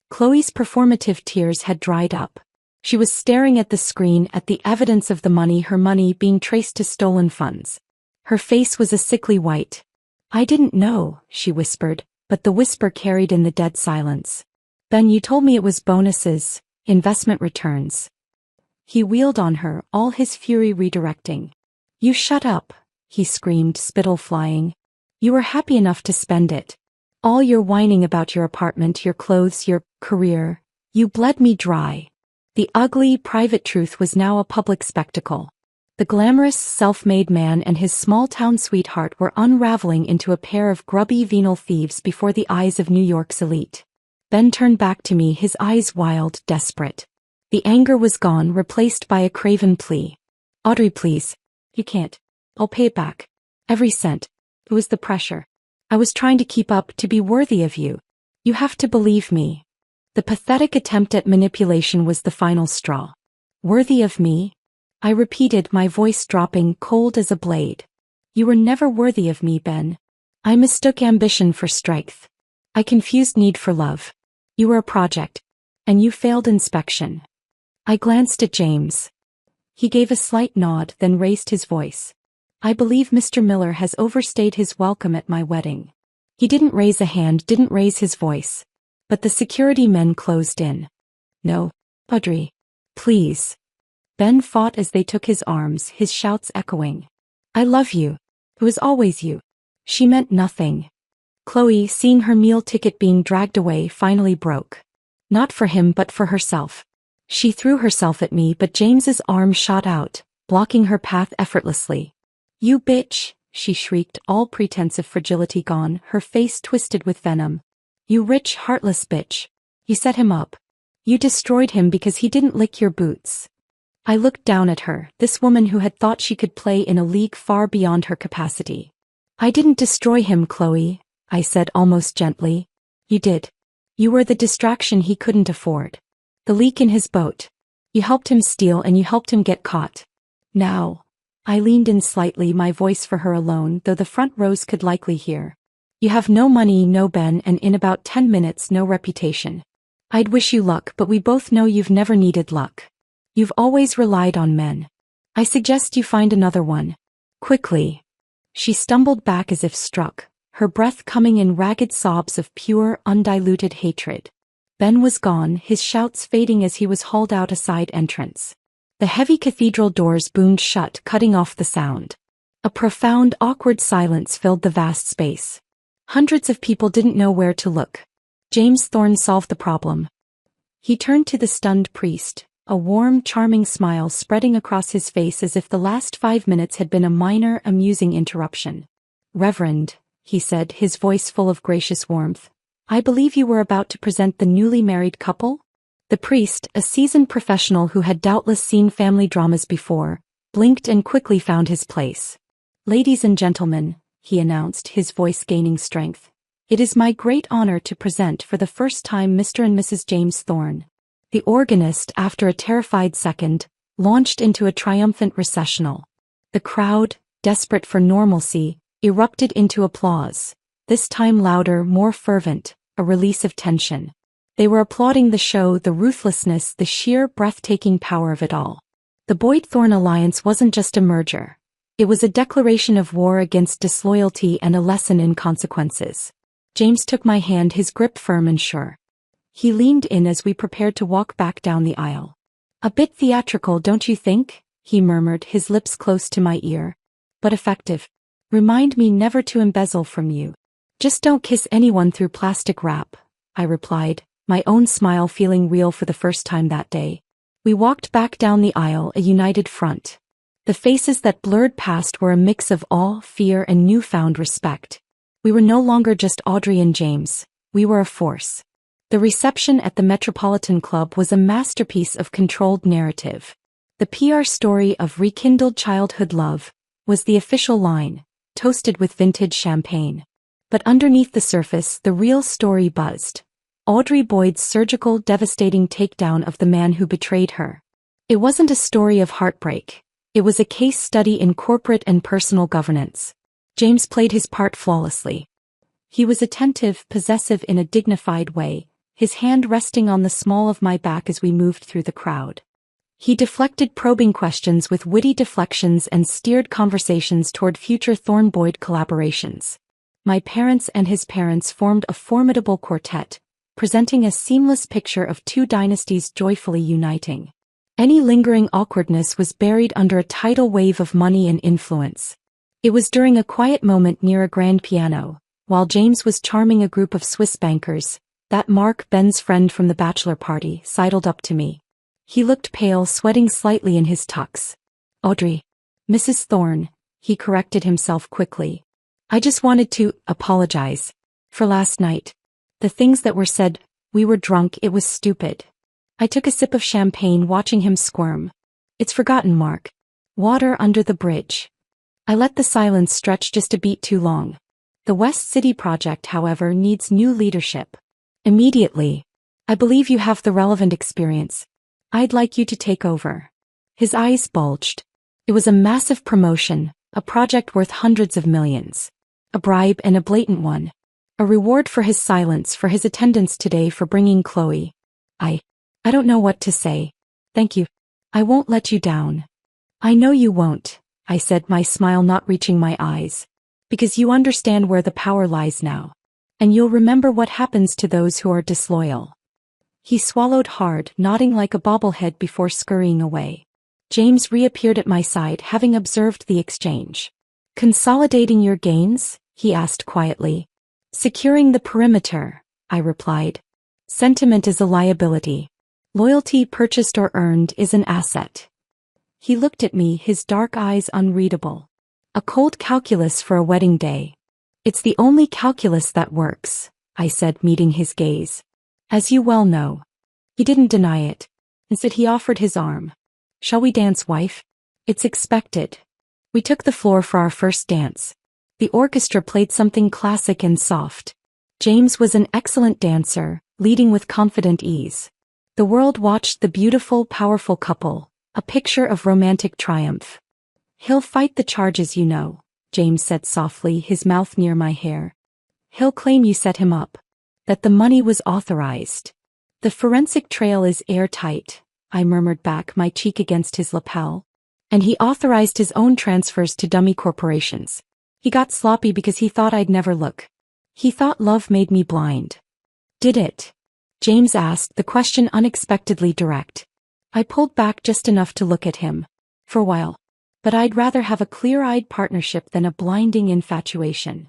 Chloe's performative tears had dried up. She was staring at the screen at the evidence of her money being traced to stolen funds. Her face was a sickly white. I didn't know, she whispered, but the whisper carried in the dead silence. Ben, you told me it was bonuses, investment returns. He wheeled on her, all his fury redirecting. You shut up, he screamed, spittle flying. You were happy enough to spend it. All your whining about your apartment, your clothes, your career. You bled me dry. The ugly, private truth was now a public spectacle. The glamorous, self-made man and his small-town sweetheart were unraveling into a pair of grubby venal thieves before the eyes of New York's elite. Ben turned back to me, his eyes wild, desperate. The anger was gone, replaced by a craven plea. Audrey, please. You can't. I'll pay it back. Every cent. It was the pressure. I was trying to keep up, to be worthy of you. You have to believe me. The pathetic attempt at manipulation was the final straw. Worthy of me? I repeated, my voice dropping, cold as a blade. You were never worthy of me, Ben. I mistook ambition for strength. I confused need for love. You were a project. And you failed inspection. I glanced at James. He gave a slight nod, then raised his voice. I believe Mr. Miller has overstayed his welcome at my wedding. He didn't raise a hand, didn't raise his voice. But the security men closed in. No, Audrey. Please. Ben fought as they took his arms, his shouts echoing. I love you. It was always you. She meant nothing. Chloe, seeing her meal ticket being dragged away, finally broke. Not for him but for herself. She threw herself at me, but James's arm shot out, blocking her path effortlessly. You bitch, she shrieked, all pretense of fragility gone, her face twisted with venom. You rich, heartless bitch. You set him up. You destroyed him because he didn't lick your boots. I looked down at her, this woman who had thought she could play in a league far beyond her capacity. I didn't destroy him, Chloe, I said almost gently. You did. You were the distraction he couldn't afford. The leak in his boat. You helped him steal and you helped him get caught. Now. I leaned in slightly, my voice for her alone, though the front rows could likely hear. You have no money, no Ben, and in about 10 minutes no reputation. I'd wish you luck, but we both know you've never needed luck. You've always relied on men. I suggest you find another one. Quickly. She stumbled back as if struck, her breath coming in ragged sobs of pure, undiluted hatred. Ben was gone, his shouts fading as he was hauled out a side entrance. The heavy cathedral doors boomed shut, cutting off the sound. A profound, awkward silence filled the vast space. Hundreds of people didn't know where to look. James Thorne solved the problem. He turned to the stunned priest, a warm, charming smile spreading across his face as if the last 5 minutes had been a minor, amusing interruption. Reverend, he said, his voice full of gracious warmth, I believe you were about to present the newly married couple? The priest, a seasoned professional who had doubtless seen family dramas before, blinked and quickly found his place. Ladies and gentlemen, he announced, his voice gaining strength, it is my great honor to present for the first time Mr. and Mrs. James Thorne. The organist, after a terrified second, launched into a triumphant recessional. The crowd, desperate for normalcy, erupted into applause, this time louder, more fervent, a release of tension. They were applauding the show, the ruthlessness, the sheer breathtaking power of it all. The Boyd-Thorne alliance wasn't just a merger. It was a declaration of war against disloyalty and a lesson in consequences. James took my hand, his grip firm and sure. He leaned in as we prepared to walk back down the aisle. A bit theatrical, don't you think? He murmured, his lips close to my ear. But effective. Remind me never to embezzle from you. Just don't kiss anyone through plastic wrap, I replied, my own smile feeling real for the first time that day. We walked back down the aisle, a united front. The faces that blurred past were a mix of awe, fear, and newfound respect. We were no longer just Audrey and James. We were a force. The reception at the Metropolitan Club was a masterpiece of controlled narrative. The PR story of rekindled childhood love was the official line, toasted with vintage champagne. But underneath the surface, the real story buzzed. Audrey Boyd's surgical, devastating takedown of the man who betrayed her. It wasn't a story of heartbreak. It was a case study in corporate and personal governance. James played his part flawlessly. He was attentive, possessive in a dignified way, his hand resting on the small of my back as we moved through the crowd. He deflected probing questions with witty deflections and steered conversations toward future Thornboyd collaborations. My parents and his parents formed a formidable quartet, presenting a seamless picture of two dynasties joyfully uniting. Any lingering awkwardness was buried under a tidal wave of money and influence. It was during a quiet moment near a grand piano, while James was charming a group of Swiss bankers, that Mark, Ben's friend from the bachelor party, sidled up to me. He looked pale, sweating slightly in his tux. Audrey. Mrs. Thorne, he corrected himself quickly. I just wanted to apologize for last night. The things that were said, we were drunk, it was stupid. I took a sip of champagne watching him squirm. It's forgotten, Mark. Water under the bridge. I let the silence stretch just a beat too long. The West City project, however, needs new leadership. Immediately. I believe you have the relevant experience. I'd like you to take over. His eyes bulged. It was a massive promotion, a project worth hundreds of millions. A bribe, and a blatant one. A reward for his silence, for his attendance today, for bringing Chloe. I don't know what to say. Thank you. I won't let you down. I know you won't, I said, my smile not reaching my eyes. Because you understand where the power lies now. And you'll remember what happens to those who are disloyal. He swallowed hard, nodding like a bobblehead before scurrying away. James reappeared at my side, having observed the exchange. Consolidating your gains? He asked quietly. Securing the perimeter, I replied. Sentiment is a liability. Loyalty purchased or earned is an asset. He looked at me, his dark eyes unreadable. A cold calculus for a wedding day. It's the only calculus that works, I said, meeting his gaze. As you well know. He didn't deny it. Instead he offered his arm. Shall we dance, wife? It's expected. We took the floor for our first dance. The orchestra played something classic and soft. James was an excellent dancer, leading with confident ease. The world watched the beautiful, powerful couple, a picture of romantic triumph. He'll fight the charges, you know, James said softly, his mouth near my hair. He'll claim you set him up. That the money was authorized. The forensic trail is airtight, I murmured back, my cheek against his lapel. And he authorized his own transfers to dummy corporations. He got sloppy because he thought I'd never look. He thought love made me blind. Did it? James asked, the question unexpectedly direct. I pulled back just enough to look at him. For a while. But I'd rather have a clear-eyed partnership than a blinding infatuation.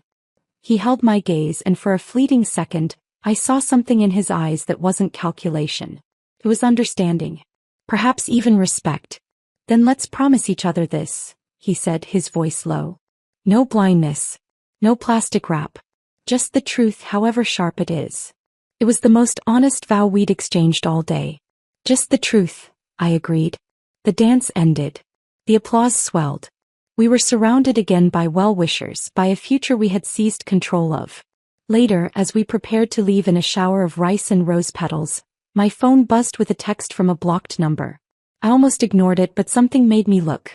He held my gaze, and for a fleeting second, I saw something in his eyes that wasn't calculation. It was understanding. Perhaps even respect. Then let's promise each other this, he said, his voice low. No blindness. No plastic wrap. Just the truth, however sharp it is. It was the most honest vow we'd exchanged all day. Just the truth, I agreed. The dance ended. The applause swelled. We were surrounded again by well-wishers, by a future we had seized control of. Later, as we prepared to leave in a shower of rice and rose petals, my phone buzzed with a text from a blocked number. I almost ignored it, but something made me look.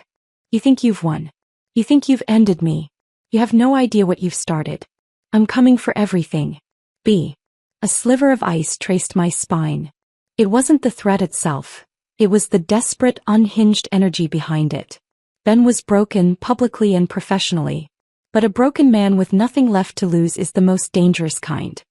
You think you've won. You think you've ended me. You have no idea what you've started. I'm coming for everything. B. A sliver of ice traced my spine. It wasn't the threat itself. It was the desperate, unhinged energy behind it. Ben was broken, publicly and professionally. But a broken man with nothing left to lose is the most dangerous kind.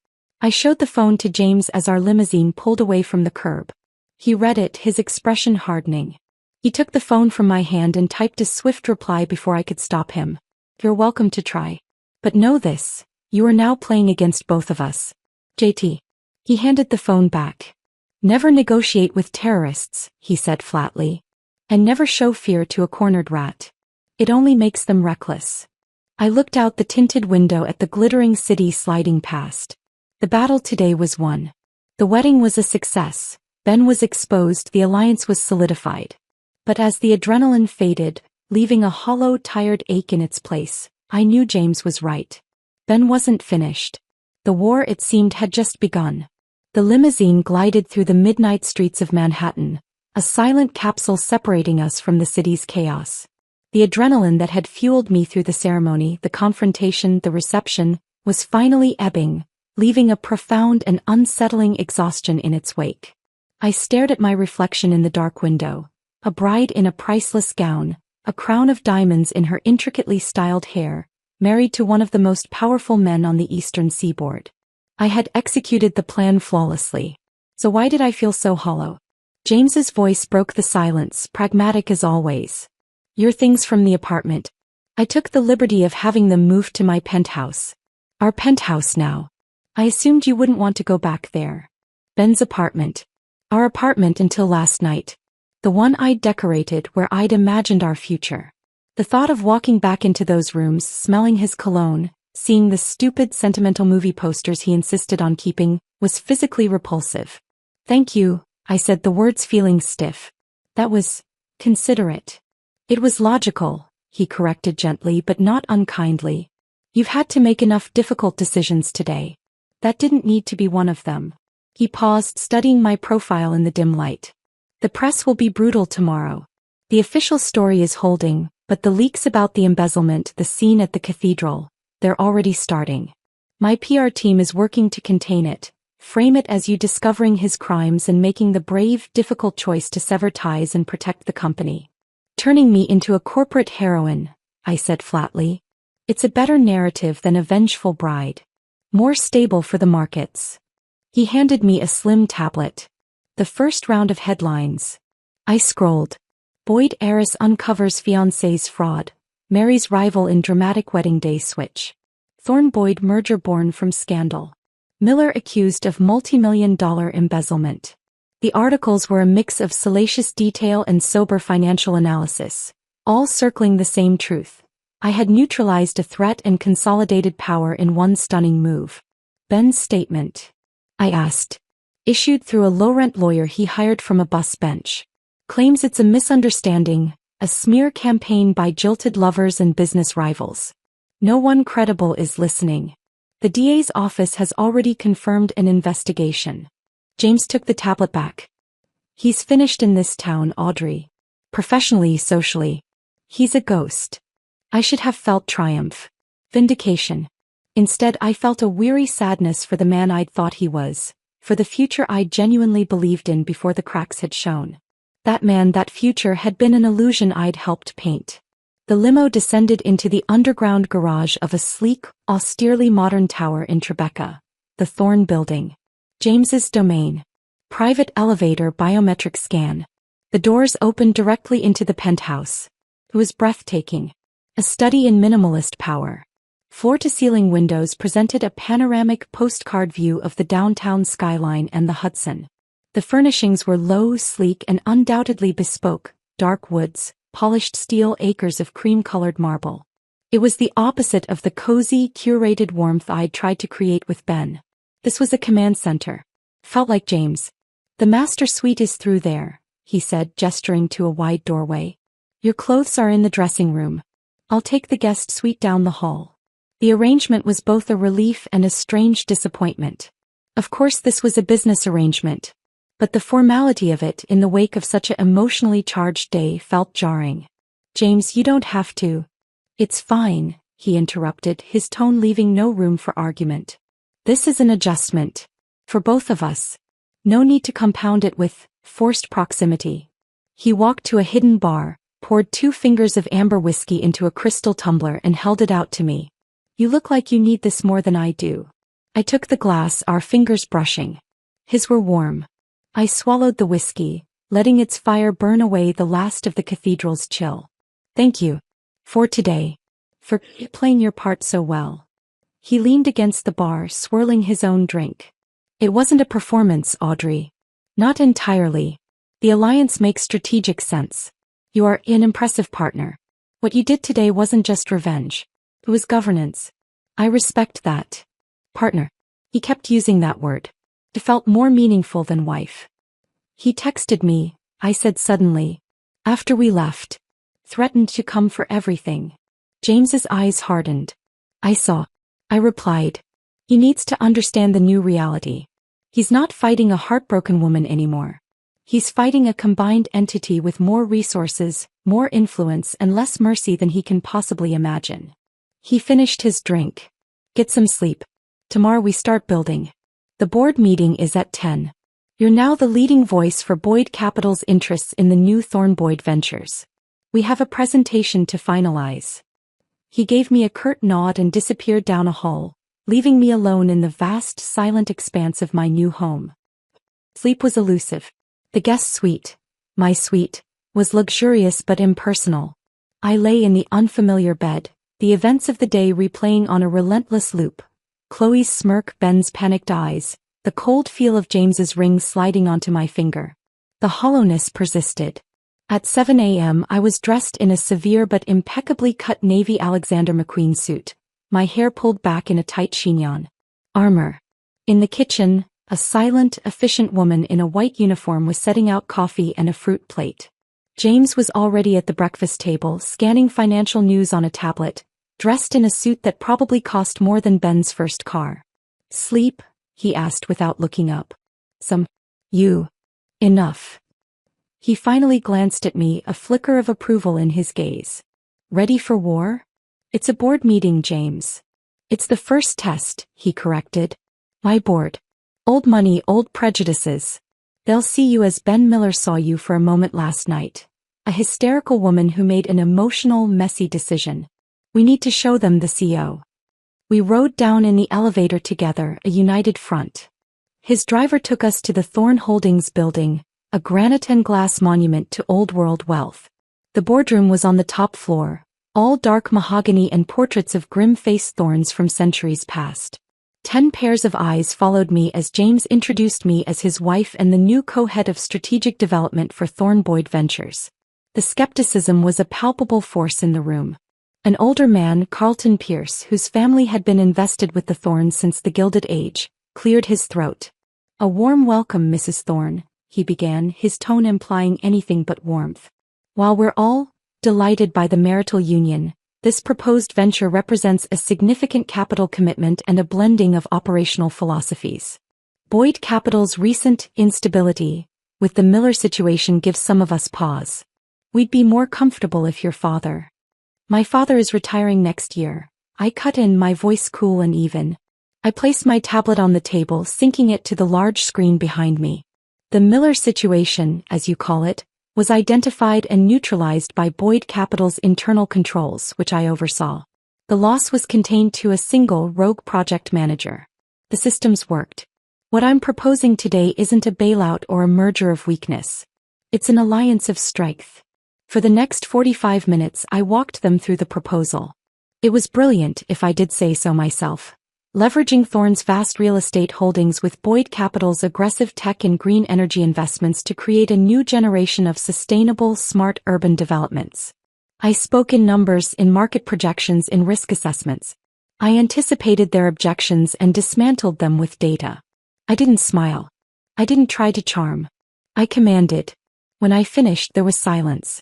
I showed the phone to James as our limousine pulled away from the curb. He read it, his expression hardening. He took the phone from my hand and typed a swift reply before I could stop him. You're welcome to try. But know this, you are now playing against both of us. JT. He handed the phone back. Never negotiate with terrorists, he said flatly. And never show fear to a cornered rat. It only makes them reckless. I looked out the tinted window at the glittering city sliding past. The battle today was won. The wedding was a success. Ben was exposed, the alliance was solidified. But as the adrenaline faded, leaving a hollow, tired ache in its place, I knew James was right. Ben wasn't finished. The war, it seemed, had just begun. The limousine glided through the midnight streets of Manhattan, a silent capsule separating us from the city's chaos. The adrenaline that had fueled me through the ceremony, the confrontation, the reception, was finally ebbing, leaving a profound and unsettling exhaustion in its wake. I stared at my reflection in the dark window, a bride in a priceless gown, a crown of diamonds in her intricately styled hair, married to one of the most powerful men on the eastern seaboard. I had executed the plan flawlessly. So why did I feel so hollow? James's voice broke the silence, pragmatic as always. Your things from the apartment. I took the liberty of having them moved to my penthouse. Our penthouse now. I assumed you wouldn't want to go back there. Ben's apartment. Our apartment until last night. The one I'd decorated where I'd imagined our future. The thought of walking back into those rooms, smelling his cologne, seeing the stupid sentimental movie posters he insisted on keeping, was physically repulsive. Thank you, I said, the words feeling stiff. That was considerate. It was logical, he corrected gently but not unkindly. You've had to make enough difficult decisions today. That didn't need to be one of them. He paused, studying my profile in the dim light. The press will be brutal tomorrow. The official story is holding, but the leaks about the embezzlement, the scene at the cathedral, they're already starting. My PR team is working to contain it, frame it as you discovering his crimes and making the brave, difficult choice to sever ties and protect the company. Turning me into a corporate heroine, I said flatly. It's a better narrative than a vengeful bride. More stable for the markets. He handed me a slim tablet. The first round of headlines. I scrolled. Boyd heiress uncovers fiancé's fraud. Mary's rival in dramatic wedding day switch. Thorne Boyd merger born from scandal. Miller accused of multi-million-dollar embezzlement. The articles were a mix of salacious detail and sober financial analysis, all circling the same truth. I had neutralized a threat and consolidated power in one stunning move. Ben's statement, I asked, issued through a low-rent lawyer he hired from a bus bench, claims it's a misunderstanding, a smear campaign by jilted lovers and business rivals. No one credible is listening. The DA's office has already confirmed an investigation. James took the tablet back. He's finished in this town, Audrey. Professionally, socially. He's a ghost. I should have felt triumph. Vindication. Instead, I felt a weary sadness for the man I'd thought he was, for the future I genuinely believed in before the cracks had shown. That man, that future had been an illusion I'd helped paint. The limo descended into the underground garage of a sleek, austerely modern tower in Tribeca, the Thorne Building. James's domain. Private elevator biometric scan. The doors opened directly into the penthouse. It was breathtaking. A study in minimalist power. Floor-to-ceiling windows presented a panoramic postcard view of the downtown skyline and the Hudson. The furnishings were low, sleek, and undoubtedly bespoke, dark woods, polished steel, acres of cream-colored marble. It was the opposite of the cozy, curated warmth I'd tried to create with Ben. This was a command center. Felt like James. The master suite is through there, he said, gesturing to a wide doorway. Your clothes are in the dressing room. I'll take the guest suite down the hall. The arrangement was both a relief and a strange disappointment. Of course, this was a business arrangement. But the formality of it in the wake of such an emotionally charged day felt jarring. James, you don't have to. It's fine, he interrupted, his tone leaving no room for argument. This is an adjustment. For both of us. No need to compound it with forced proximity. He walked to a hidden bar, poured 2 fingers of amber whiskey into a crystal tumbler and held it out to me. You look like you need this more than I do. I took the glass, our fingers brushing. His were warm. I swallowed the whiskey, letting its fire burn away the last of the cathedral's chill. Thank you. For today. For playing your part so well. He leaned against the bar, swirling his own drink. It wasn't a performance, Audrey. Not entirely. The alliance makes strategic sense. You are an impressive partner. What you did today wasn't just revenge. It was governance. I respect that. Partner. He kept using that word. It felt more meaningful than wife. He texted me, I said suddenly. After we left. Threatened to come for everything. James's eyes hardened. I saw. I replied. He needs to understand the new reality. He's not fighting a heartbroken woman anymore. He's fighting a combined entity with more resources, more influence and less mercy than he can possibly imagine. He finished his drink. Get some sleep. Tomorrow we start building. The board meeting is at 10. You're now the leading voice for Boyd Capital's interests in the new Thorn Boyd Ventures. We have a presentation to finalize. He gave me a curt nod and disappeared down a hall, leaving me alone in the vast, silent expanse of my new home. Sleep was elusive. The guest suite, my suite, was luxurious but impersonal. I lay in the unfamiliar bed, the events of the day replaying on a relentless loop. Chloe's smirk, Ben's panicked eyes, the cold feel of James's ring sliding onto my finger. The hollowness persisted. At 7 a.m. I was dressed in a severe but impeccably cut navy Alexander McQueen suit, my hair pulled back in a tight chignon. Armor. In the kitchen, a silent, efficient woman in a white uniform was setting out coffee and a fruit plate. James was already at the breakfast table, scanning financial news on a tablet, dressed in a suit that probably cost more than Ben's first car. Sleep? He asked without looking up. You. Enough. He finally glanced at me, a flicker of approval in his gaze. Ready for war? It's a board meeting, James. It's the first test, he corrected. My board. Old money, old prejudices. They'll see you as Ben Miller saw you for a moment last night. A hysterical woman who made an emotional, messy decision. We need to show them the CO. We rode down in the elevator together, a united front. His driver took us to the Thorn Holdings building, a granite and glass monument to old-world wealth. The boardroom was on the top floor, all dark mahogany and portraits of grim-faced thorns from centuries past. 10 pairs of eyes followed me as James introduced me as his wife and the new co-head of strategic development for Thorn Boyd Ventures. The skepticism was a palpable force in the room. An older man, Carlton Pierce, whose family had been invested with the Thorns since the Gilded Age, cleared his throat. A warm welcome, Mrs. Thorn, he began, his tone implying anything but warmth. While we're all delighted by the marital union, this proposed venture represents a significant capital commitment and a blending of operational philosophies. Boyd Capital's recent instability with the Miller situation gives some of us pause. We'd be more comfortable if your father. My father is retiring next year. I cut in, my voice cool and even. I placed my tablet on the table, syncing it to the large screen behind me. The Miller situation, as you call it, was identified and neutralized by Boyd Capital's internal controls, which I oversaw. The loss was contained to a single rogue project manager. The systems worked. What I'm proposing today isn't a bailout or a merger of weakness. It's an alliance of strength. For the next 45 minutes I walked them through the proposal. It was brilliant, if I did say so myself. Leveraging Thorn's vast real estate holdings with Boyd Capital's aggressive tech and green energy investments to create a new generation of sustainable, smart urban developments. I spoke in numbers, in market projections, in risk assessments. I anticipated their objections and dismantled them with data. I didn't smile. I didn't try to charm. I commanded. When I finished, there was silence.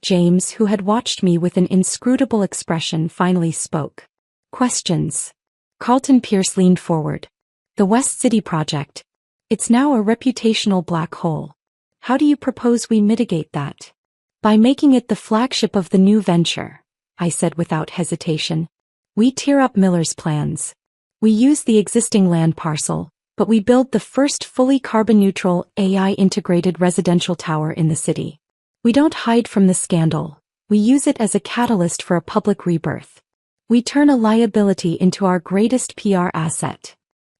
James, who had watched me with an inscrutable expression, finally spoke. Questions. Carlton Pierce leaned forward. The West City project. It's now a reputational black hole. How do you propose we mitigate that? By making it the flagship of the new venture, I said without hesitation. We tear up Miller's plans. We use the existing land parcel, but we build the first fully carbon-neutral, AI-integrated residential tower in the city. We don't hide from the scandal. We use it as a catalyst for a public rebirth. We turn a liability into our greatest PR asset.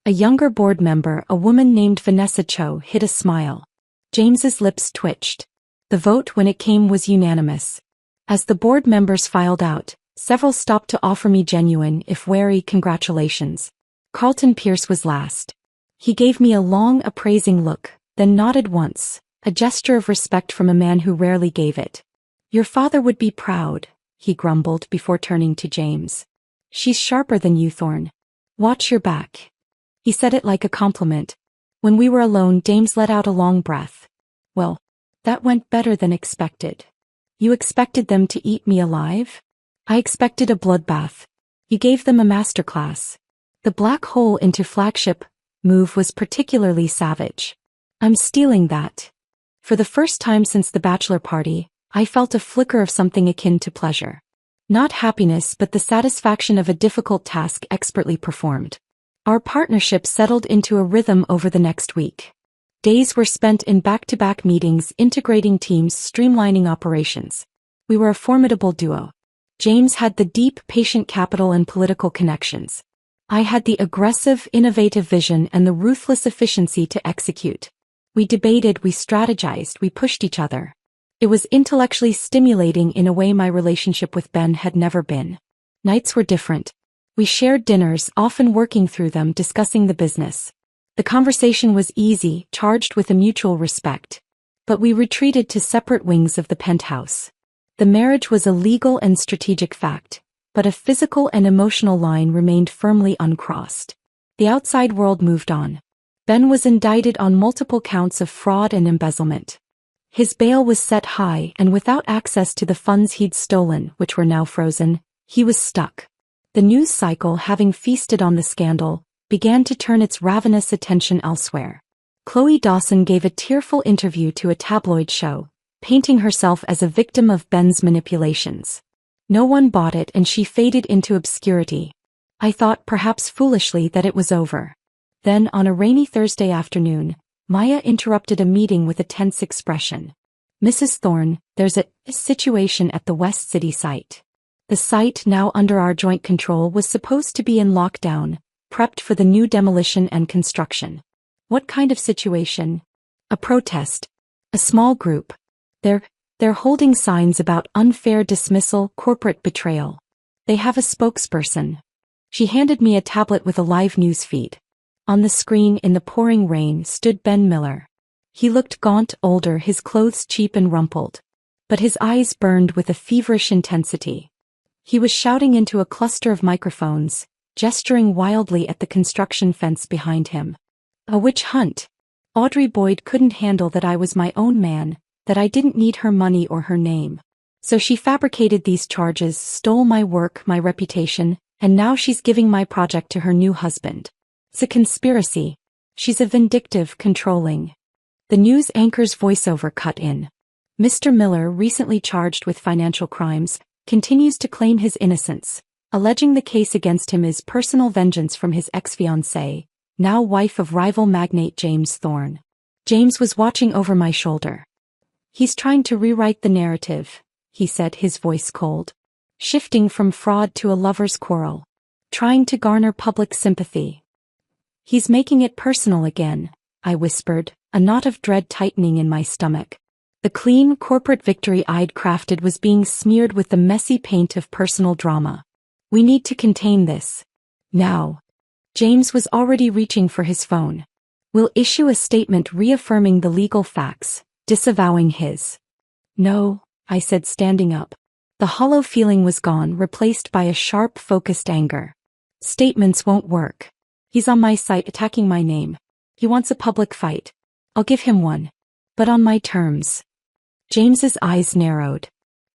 A younger board member, a woman named Vanessa Cho, hid a smile. James's lips twitched. The vote, when it came, was unanimous. As the board members filed out, several stopped to offer me genuine, if wary, congratulations. Carlton Pierce was last. He gave me a long, appraising look, then nodded once, a gesture of respect from a man who rarely gave it. Your father would be proud, he grumbled before turning to James. She's sharper than you, Thorn. Watch your back. He said it like a compliment. When we were alone, James let out a long breath. Well, that went better than expected. You expected them to eat me alive? I expected a bloodbath. You gave them a masterclass. The black hole into flagship move was particularly savage. I'm stealing that. For the first time since the bachelor party, I felt a flicker of something akin to pleasure. Not happiness but the satisfaction of a difficult task expertly performed. Our partnership settled into a rhythm over the next week. Days were spent in back-to-back meetings integrating teams, streamlining operations. We were a formidable duo. James had the deep, patient capital and political connections. I had the aggressive, innovative vision and the ruthless efficiency to execute. We debated, we strategized, we pushed each other. It was intellectually stimulating in a way my relationship with Ben had never been. Nights were different. We shared dinners, often working through them, discussing the business. The conversation was easy, charged with a mutual respect. But we retreated to separate wings of the penthouse. The marriage was a legal and strategic fact, but a physical and emotional line remained firmly uncrossed. The outside world moved on. Ben was indicted on multiple counts of fraud and embezzlement. His bail was set high, and without access to the funds he'd stolen, which were now frozen, he was stuck. The news cycle, having feasted on the scandal, began to turn its ravenous attention elsewhere. Chloe Dawson gave a tearful interview to a tabloid show, painting herself as a victim of Ben's manipulations. No one bought it and she faded into obscurity. I thought, perhaps foolishly, that it was over. Then, on a rainy Thursday afternoon, Maya interrupted a meeting with a tense expression. "Mrs. Thorne, there's a situation at the West City site." The site, now under our joint control, was supposed to be in lockdown, prepped for the new demolition and construction. What kind of situation? A protest. A small group. They're holding signs about unfair dismissal, corporate betrayal. They have a spokesperson. She handed me a tablet with a live news feed. On the screen, in the pouring rain, stood Ben Miller. He looked gaunt, older, his clothes cheap and rumpled. But his eyes burned with a feverish intensity. He was shouting into a cluster of microphones, gesturing wildly at the construction fence behind him. A witch hunt. Audrey Boyd couldn't handle that I was my own man, that I didn't need her money or her name. So she fabricated these charges, stole my work, my reputation, and now she's giving my project to her new husband. It's a conspiracy. She's a vindictive, controlling. The news anchor's voiceover cut in. Mr. Miller, recently charged with financial crimes, continues to claim his innocence, alleging the case against him is personal vengeance from his ex-fiancée, now wife of rival magnate James Thorne. James was watching over my shoulder. "He's trying to rewrite the narrative," he said, his voice cold. "Shifting from fraud to a lover's quarrel. Trying to garner public sympathy." "He's making it personal again," I whispered, a knot of dread tightening in my stomach. The clean, corporate victory I'd crafted was being smeared with the messy paint of personal drama. "We need to contain this. Now." James was already reaching for his phone. "We'll issue a statement reaffirming the legal facts, disavowing his." "No," I said, standing up. The hollow feeling was gone, replaced by a sharp, focused anger. "Statements won't work. He's on my site, attacking my name. He wants a public fight. I'll give him one. But on my terms." James's eyes narrowed.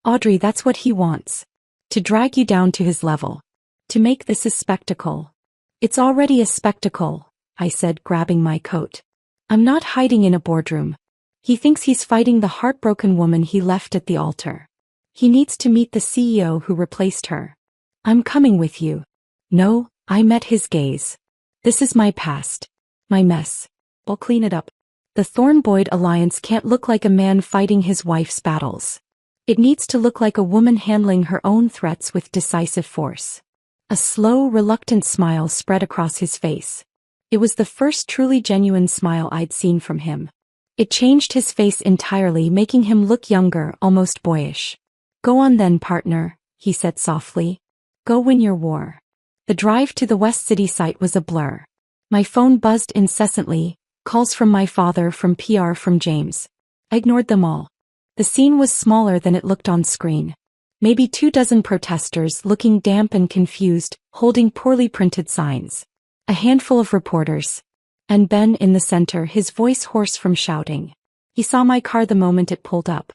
"Audrey, that's what he wants. To drag you down to his level. To make this a spectacle." "It's already a spectacle," I said, grabbing my coat. "I'm not hiding in a boardroom. He thinks he's fighting the heartbroken woman he left at the altar. He needs to meet the CEO who replaced her. I'm coming with you." "No," I met his gaze. "This is my past. My mess. I'll clean it up. The Thorne-Boyd alliance can't look like a man fighting his wife's battles. It needs to look like a woman handling her own threats with decisive force." A slow, reluctant smile spread across his face. It was the first truly genuine smile I'd seen from him. It changed his face entirely, making him look younger, almost boyish. "Go on then, partner," he said softly. "Go win your war." The drive to the West City site was a blur. My phone buzzed incessantly, calls from my father, from PR, from James. I ignored them all. The scene was smaller than it looked on screen. Maybe 24 protesters, looking damp and confused, holding poorly printed signs. A handful of reporters. And Ben in the center, his voice hoarse from shouting. He saw my car the moment it pulled up.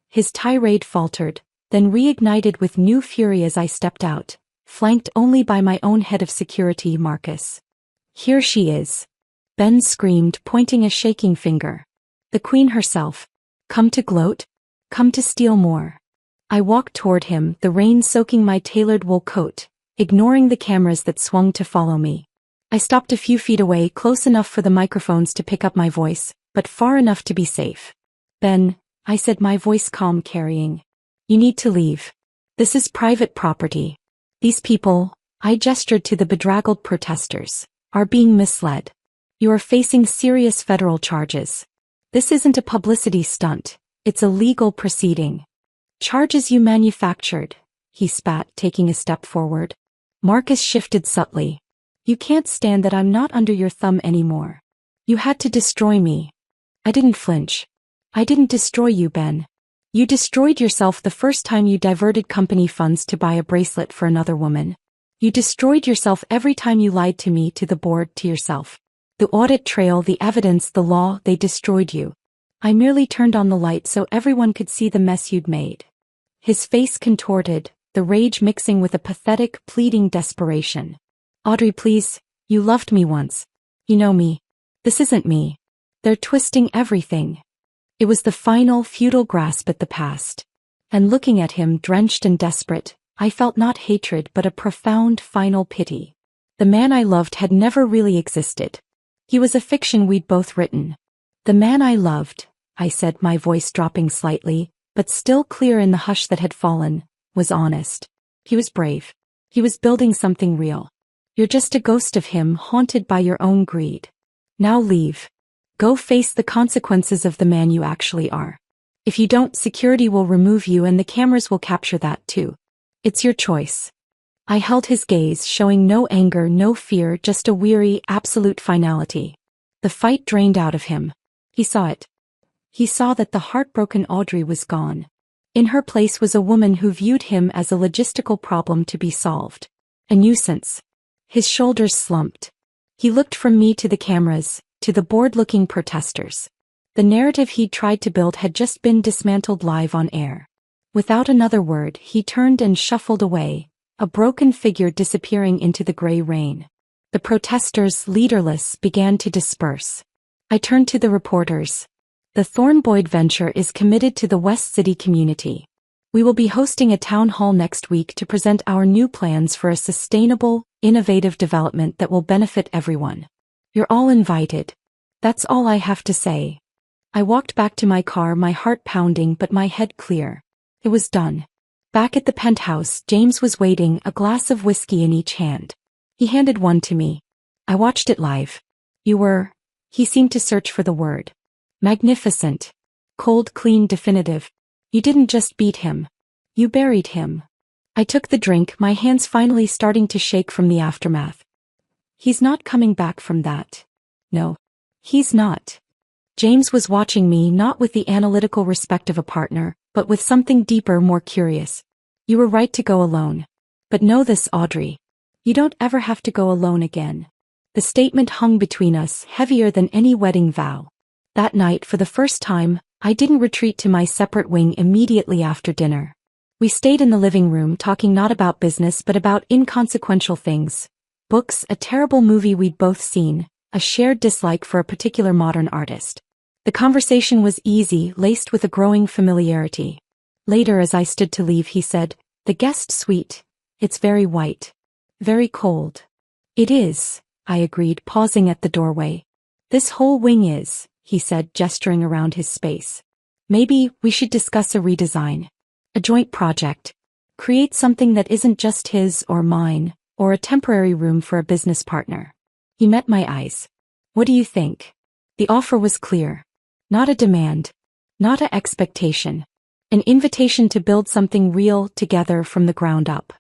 His tirade faltered, then reignited with new fury as I stepped out, flanked only by my own head of security, Marcus. "Here she is," Ben screamed, pointing a shaking finger. "The Queen herself. Come to gloat? Come to steal more? I walked toward him, the rain soaking my tailored wool coat, ignoring the cameras that swung to follow me. I stopped a few feet away, close enough for the microphones to pick up my voice, but far enough to be safe. Ben, I said, my voice calm, carrying. You need to leave. This is private property. These people, I gestured to the bedraggled protesters, are being misled. You are facing serious federal charges. This isn't a publicity stunt, it's a legal proceeding. Charges you manufactured, he spat, taking a step forward. Marcus shifted subtly. You can't stand that I'm not under your thumb anymore. You had to destroy me. I didn't flinch. I didn't destroy you, Ben. You destroyed yourself the first time you diverted company funds to buy a bracelet for another woman. You destroyed yourself every time you lied to me, to the board, to yourself. The audit trail, the evidence, the law, they destroyed you. I merely turned on the light so everyone could see the mess you'd made. His face contorted, the rage mixing with a pathetic, pleading desperation. Audrey, please, you loved me once. You know me. This isn't me. They're twisting everything. It was the final, futile grasp at the past. And looking at him, drenched and desperate, I felt not hatred but a profound, final pity. The man I loved had never really existed. He was a fiction we'd both written. The man I loved, I said, my voice dropping slightly, but still clear in the hush that had fallen, was honest. He was brave. He was building something real. You're just a ghost of him, haunted by your own greed. Now leave. Go face the consequences of the man you actually are. If you don't, security will remove you and the cameras will capture that too. It's your choice. I held his gaze, showing no anger, no fear, just a weary, absolute finality. The fight drained out of him. He saw it. He saw that the heartbroken Audrey was gone. In her place was a woman who viewed him as a logistical problem to be solved. A nuisance. His shoulders slumped. He looked from me to the cameras, to the bored-looking protesters. The narrative he'd tried to build had just been dismantled live on air. Without another word, he turned and shuffled away, a broken figure disappearing into the gray rain. The protesters, leaderless, began to disperse. I turned to the reporters. The Thornboyd venture is committed to the West City community. We will be hosting a town hall next week to present our new plans for a sustainable, innovative development that will benefit everyone. You're all invited. That's all I have to say. I walked back to my car, my heart pounding but my head clear. It was done. Back at the penthouse, James was waiting, a glass of whiskey in each hand. He handed one to me. I watched it live. You were, he seemed to search for the word. Magnificent. Cold, clean, definitive. You didn't just beat him. You buried him. I took the drink, my hands finally starting to shake from the aftermath. He's not coming back from that. No. He's not. James was watching me, not with the analytical respect of a partner, but with something deeper, more curious. You were right to go alone. But know this, Audrey. You don't ever have to go alone again. The statement hung between us, heavier than any wedding vow. That night, for the first time, I didn't retreat to my separate wing immediately after dinner. We stayed in the living room, talking not about business but about inconsequential things. Books, a terrible movie we'd both seen, a shared dislike for a particular modern artist. The conversation was easy, laced with a growing familiarity. Later, as I stood to leave, he said, "The guest suite. It's very white. Very cold." "It is," I agreed, pausing at the doorway. "This whole wing is," he said, gesturing around his space. "Maybe we should discuss a redesign. A joint project. Create something that isn't just his or mine, or a temporary room for a business partner." He met my eyes. "What do you think?" The offer was clear. Not a demand. Not an expectation. An invitation to build something real together from the ground up.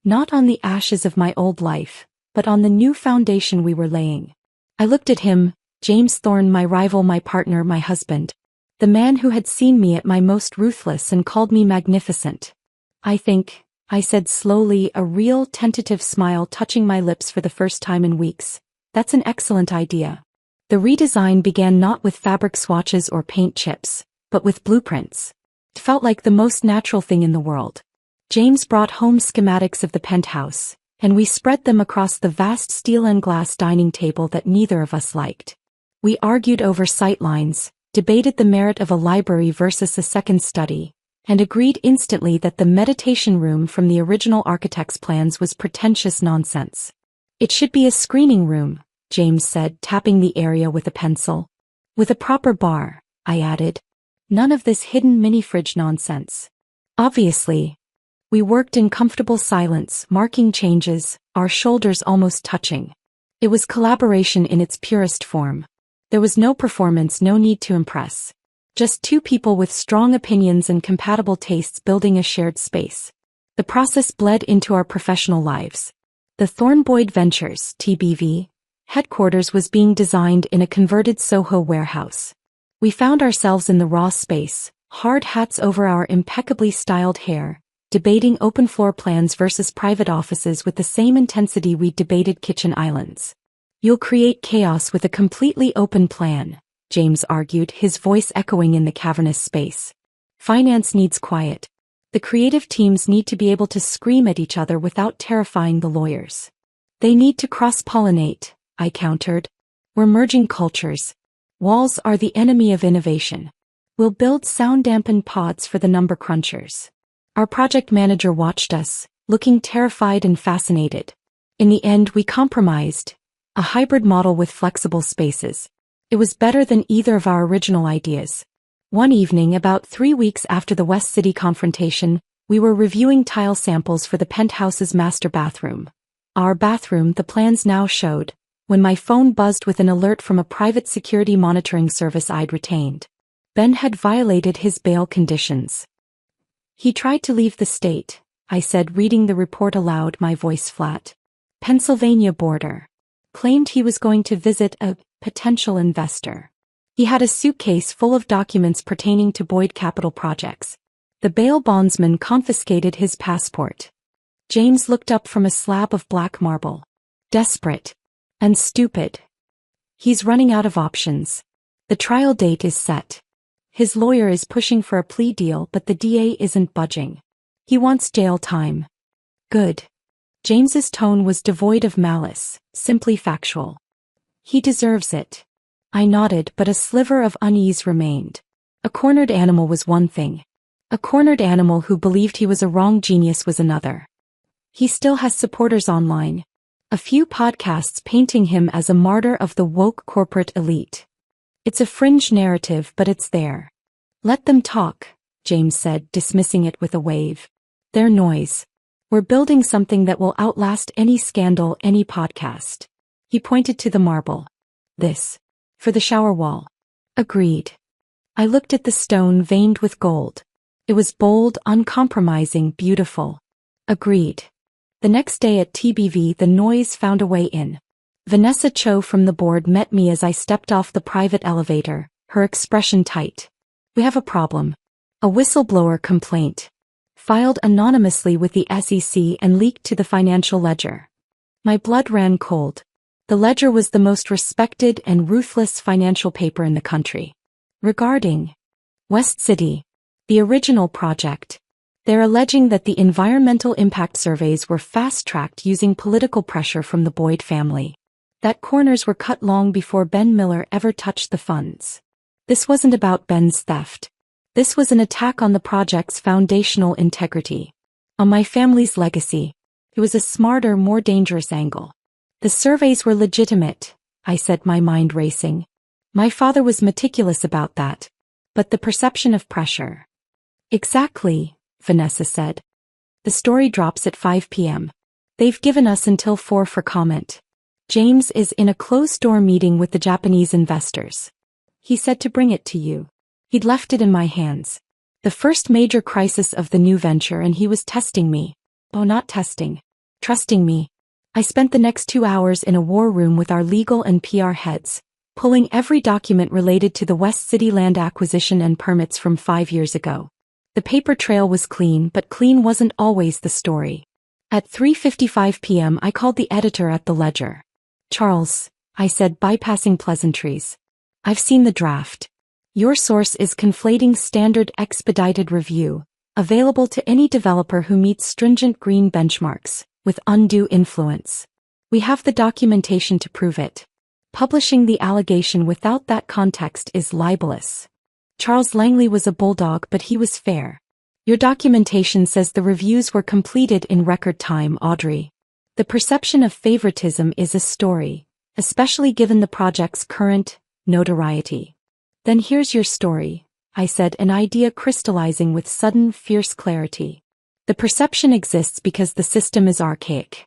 Not on the ashes of my old life, but on the new foundation we were laying. I looked at him, James Thorne, my rival, my partner, my husband. The man who had seen me at my most ruthless and called me magnificent. "I think," I said slowly, a real tentative smile touching my lips for the first time in weeks, "that's an excellent idea." The redesign began not with fabric swatches or paint chips, but with blueprints. It felt like the most natural thing in the world. James brought home schematics of the penthouse, and we spread them across the vast steel and glass dining table that neither of us liked. We argued over sightlines, debated the merit of a library versus a second study, and agreed instantly that the meditation room from the original architect's plans was pretentious nonsense. It should be a screening room, James said, tapping the area with a pencil. With a proper bar, I added. None of this hidden mini-fridge nonsense. Obviously. We worked in comfortable silence, marking changes, our shoulders almost touching. It was collaboration in its purest form. There was no performance, no need to impress. Just two people with strong opinions and compatible tastes building a shared space. The process bled into our professional lives. The Thornboyd Ventures, TBV, headquarters was being designed in a converted Soho warehouse. We found ourselves in the raw space, hard hats over our impeccably styled hair, debating open floor plans versus private offices with the same intensity we debated kitchen islands. You'll create chaos with a completely open plan, James argued, his voice echoing in the cavernous space. Finance needs quiet. The creative teams need to be able to scream at each other without terrifying the lawyers. They need to cross-pollinate, I countered. We're merging cultures. Walls are the enemy of innovation. We'll build sound-dampened pods for the number crunchers. Our project manager watched us, looking terrified and fascinated. In the end, we compromised. A hybrid model with flexible spaces. It was better than either of our original ideas. One evening, about 3 weeks after the West City confrontation, we were reviewing tile samples for the penthouse's master bathroom. Our bathroom, the plans now showed, when my phone buzzed with an alert from a private security monitoring service I'd retained. Ben had violated his bail conditions. He tried to leave the state, I said, reading the report aloud, my voice flat. Pennsylvania border. Claimed he was going to visit a potential investor. He had a suitcase full of documents pertaining to Boyd Capital projects. The bail bondsman confiscated his passport. James looked up from a slab of black marble. Desperate. And stupid. He's running out of options. The trial date is set. His lawyer is pushing for a plea deal, but the DA isn't budging. He wants jail time. Good. James's tone was devoid of malice, simply factual. He deserves it. I nodded, but a sliver of unease remained. A cornered animal was one thing. A cornered animal who believed he was a wrong genius was another. He still has supporters online. A few podcasts painting him as a martyr of the woke corporate elite. It's a fringe narrative, but it's there. Let them talk, James said, dismissing it with a wave. They're noise. We're building something that will outlast any scandal, any podcast. He pointed to the marble. This. For the shower wall. Agreed. I looked at the stone veined with gold. It was bold, uncompromising, beautiful. Agreed. The next day at TBV, the noise found a way in. Vanessa Cho from the board met me as I stepped off the private elevator, her expression tight. We have a problem. A whistleblower complaint. Filed anonymously with the SEC and leaked to the financial ledger. My blood ran cold. The ledger was the most respected and ruthless financial paper in the country. Regarding West City, the original project, they're alleging that the environmental impact surveys were fast-tracked using political pressure from the Boyd family. That corners were cut long before Ben Miller ever touched the funds. This wasn't about Ben's theft. This was an attack on the project's foundational integrity. On my family's legacy. It was a smarter, more dangerous angle. The surveys were legitimate, I said, my mind racing. My father was meticulous about that. But the perception of pressure. Exactly, Vanessa said. The story drops at 5 p.m. They've given us until 4 for comment. James is in a closed-door meeting with the Japanese investors. He said to bring it to you. He'd left it in my hands. The first major crisis of the new venture, and he was testing me. Oh, not testing. Trusting me. I spent the next 2 hours in a war room with our legal and PR heads, pulling every document related to the West City land acquisition and permits from 5 years ago. The paper trail was clean, but clean wasn't always the story. At 3:55 p.m. I called the editor at the Ledger. Charles, I said, bypassing pleasantries. I've seen the draft. Your source is conflating standard expedited review, available to any developer who meets stringent green benchmarks, with undue influence. We have the documentation to prove it. Publishing the allegation without that context is libelous. Charles Langley was a bulldog, but he was fair. Your documentation says the reviews were completed in record time, Audrey. The perception of favoritism is a story, especially given the project's current notoriety. Then here's your story, I said, an idea crystallizing with sudden, fierce clarity. The perception exists because the system is archaic.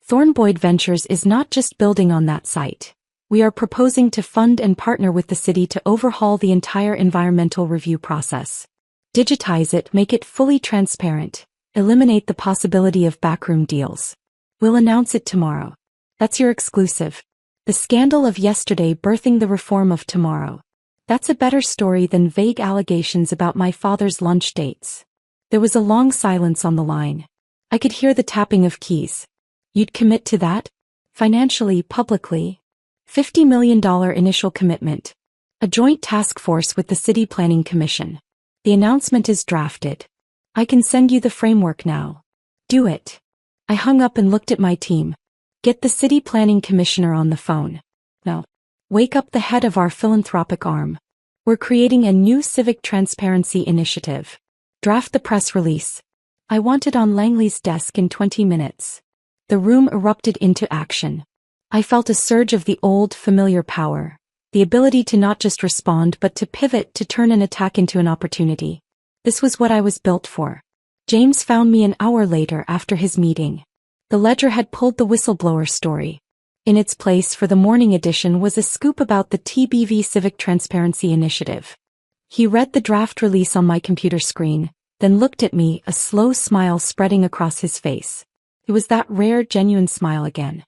Thornboyd Ventures is not just building on that site. We are proposing to fund and partner with the city to overhaul the entire environmental review process. Digitize it, make it fully transparent, eliminate the possibility of backroom deals. We'll announce it tomorrow. That's your exclusive. The scandal of yesterday birthing the reform of tomorrow. That's a better story than vague allegations about my father's lunch dates. There was a long silence on the line. I could hear the tapping of keys. You'd commit to that? Financially, publicly? $50 million initial commitment. A joint task force with the City Planning Commission. The announcement is drafted. I can send you the framework now. Do it. I hung up and looked at my team. Get the City Planning Commissioner on the phone. No. Wake up the head of our philanthropic arm. We're creating a new civic transparency initiative. Draft the press release. I want it on Langley's desk in 20 minutes. The room erupted into action. I felt a surge of the old, familiar power, the ability to not just respond but to pivot, to turn an attack into an opportunity. This was what I was built for. James found me an hour later after his meeting. The Ledger had pulled the whistleblower story. In its place for the morning edition was a scoop about the TBV Civic Transparency Initiative. He read the draft release on my computer screen, then looked at me, a slow smile spreading across his face. It was that rare, genuine smile again.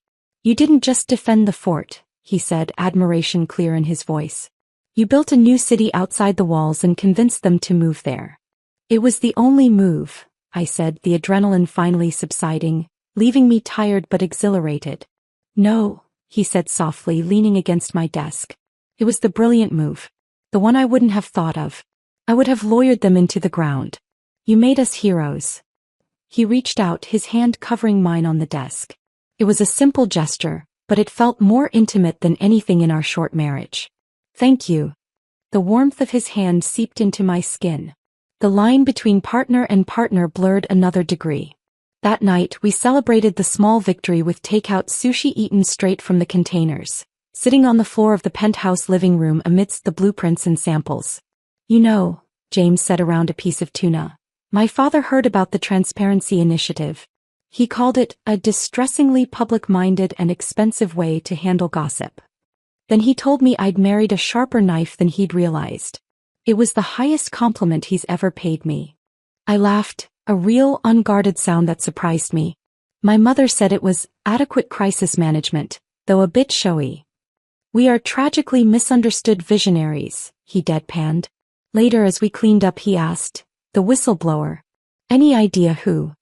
You didn't just defend the fort, he said, admiration clear in his voice. You built a new city outside the walls and convinced them to move there. It was the only move, I said, the adrenaline finally subsiding, leaving me tired but exhilarated. No, he said softly, leaning against my desk. It was the brilliant move. The one I wouldn't have thought of. I would have lawyered them into the ground. You made us heroes. He reached out, his hand covering mine on the desk. It was a simple gesture, but it felt more intimate than anything in our short marriage. Thank you. The warmth of his hand seeped into my skin. The line between partner and partner blurred another degree. That night, we celebrated the small victory with takeout sushi eaten straight from the containers, sitting on the floor of the penthouse living room amidst the blueprints and samples. You know, James said around a piece of tuna, my father heard about the Transparency Initiative. He called it a distressingly public-minded and expensive way to handle gossip. Then he told me I'd married a sharper knife than he'd realized. It was the highest compliment he's ever paid me. I laughed, a real, unguarded sound that surprised me. My mother said it was adequate crisis management, though a bit showy. We are tragically misunderstood visionaries, he deadpanned. Later, as we cleaned up, he asked, the whistleblower. Any idea who?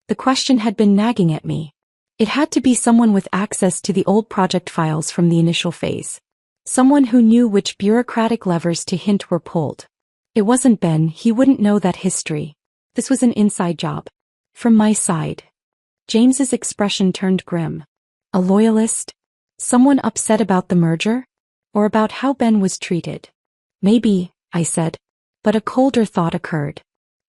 The question had been nagging at me. It had to be someone with access to the old project files from the initial phase. Someone who knew which bureaucratic levers to hint were pulled. It wasn't Ben, he wouldn't know that history. This was an inside job. From my side. James's expression turned grim. A loyalist? Someone upset about the merger? Or about how Ben was treated? Maybe, I said. But a colder thought occurred.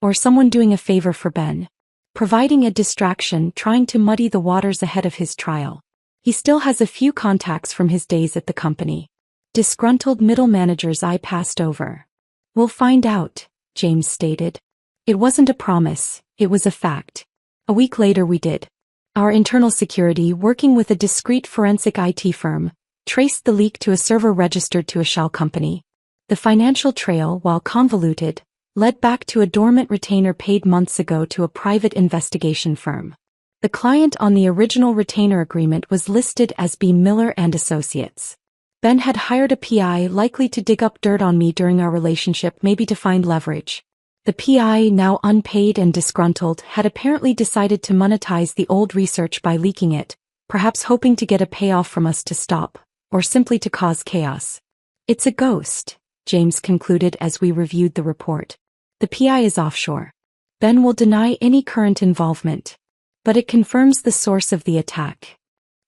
Or someone doing a favor for Ben. Providing a distraction, trying to muddy the waters ahead of his trial. He still has a few contacts from his days at the company. Disgruntled middle managers I passed over. We'll find out, James stated. It wasn't a promise, it was a fact. A week later we did. Our internal security, working with a discreet forensic IT firm, traced the leak to a server registered to a shell company. The financial trail, while convoluted, led back to a dormant retainer paid months ago to a private investigation firm. The client on the original retainer agreement was listed as B. Miller and Associates. Ben had hired a PI likely to dig up dirt on me during our relationship, maybe to find leverage. The PI, now unpaid and disgruntled, had apparently decided to monetize the old research by leaking it, perhaps hoping to get a payoff from us to stop, or simply to cause chaos. It's a ghost, James concluded as we reviewed the report. The PI is offshore. Ben will deny any current involvement. But it confirms the source of the attack.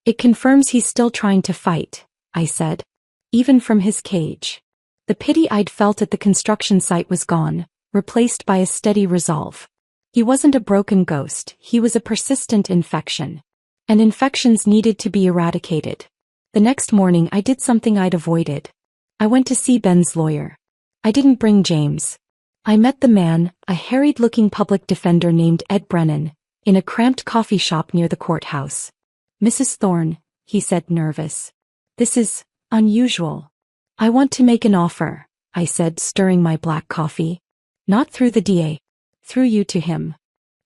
It confirms he's still trying to fight, I said. even from his cage. The pity I'd felt at the construction site was gone, replaced by a steady resolve. He wasn't a broken ghost, he was a persistent infection. And infections needed to be eradicated. The next morning I did something I'd avoided. I went to see Ben's lawyer. I didn't bring James. I met the man, a harried-looking public defender named Ed Brennan, in a cramped coffee shop near the courthouse. "Mrs. Thorne," he said, nervous. "This is unusual. I want to make an offer," I said, stirring my black coffee. "Not through the DA. Through you to him."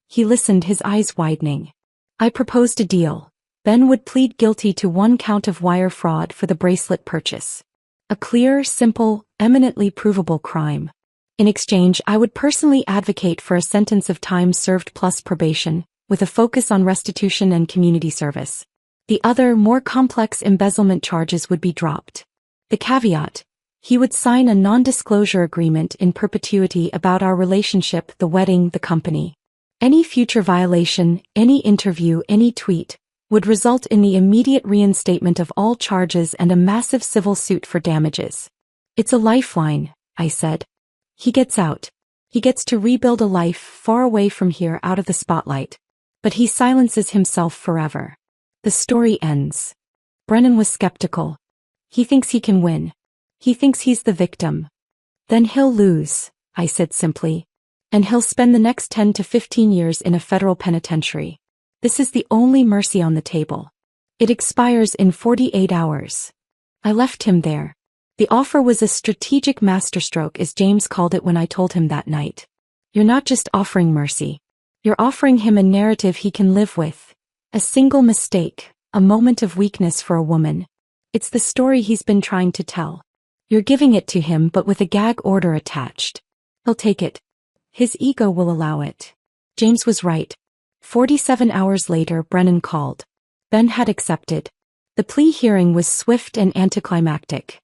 He listened, his eyes widening. I proposed a deal. Ben would plead guilty to 1 count of wire fraud for the bracelet purchase. A clear, simple, eminently provable crime. In exchange, I would personally advocate for a sentence of time served plus probation, with a focus on restitution and community service. The other, more complex embezzlement charges would be dropped. The caveat: he would sign a non-disclosure agreement in perpetuity about our relationship, the wedding, the company. Any future violation, any interview, any tweet, would result in the immediate reinstatement of all charges and a massive civil suit for damages. "It's a lifeline," I said. "He gets out. He gets to rebuild a life far away from here, out of the spotlight. But he silences himself forever." The story ends. Brennan was skeptical. He thinks he can win. He thinks he's the victim. "Then he'll lose," I said simply. "And he'll spend the next 10 to 15 years in a federal penitentiary. This is the only mercy on the table. It expires in 48 hours. I left him there. The offer was a strategic masterstroke, as James called it when I told him that night. You're not just offering mercy. You're offering him a narrative he can live with. A single mistake, a moment of weakness for a woman. It's the story he's been trying to tell. You're giving it to him, but with a gag order attached. He'll take it. His ego will allow it." James was right. 47 hours later, Brennan called. Ben had accepted. The plea hearing was swift and anticlimactic.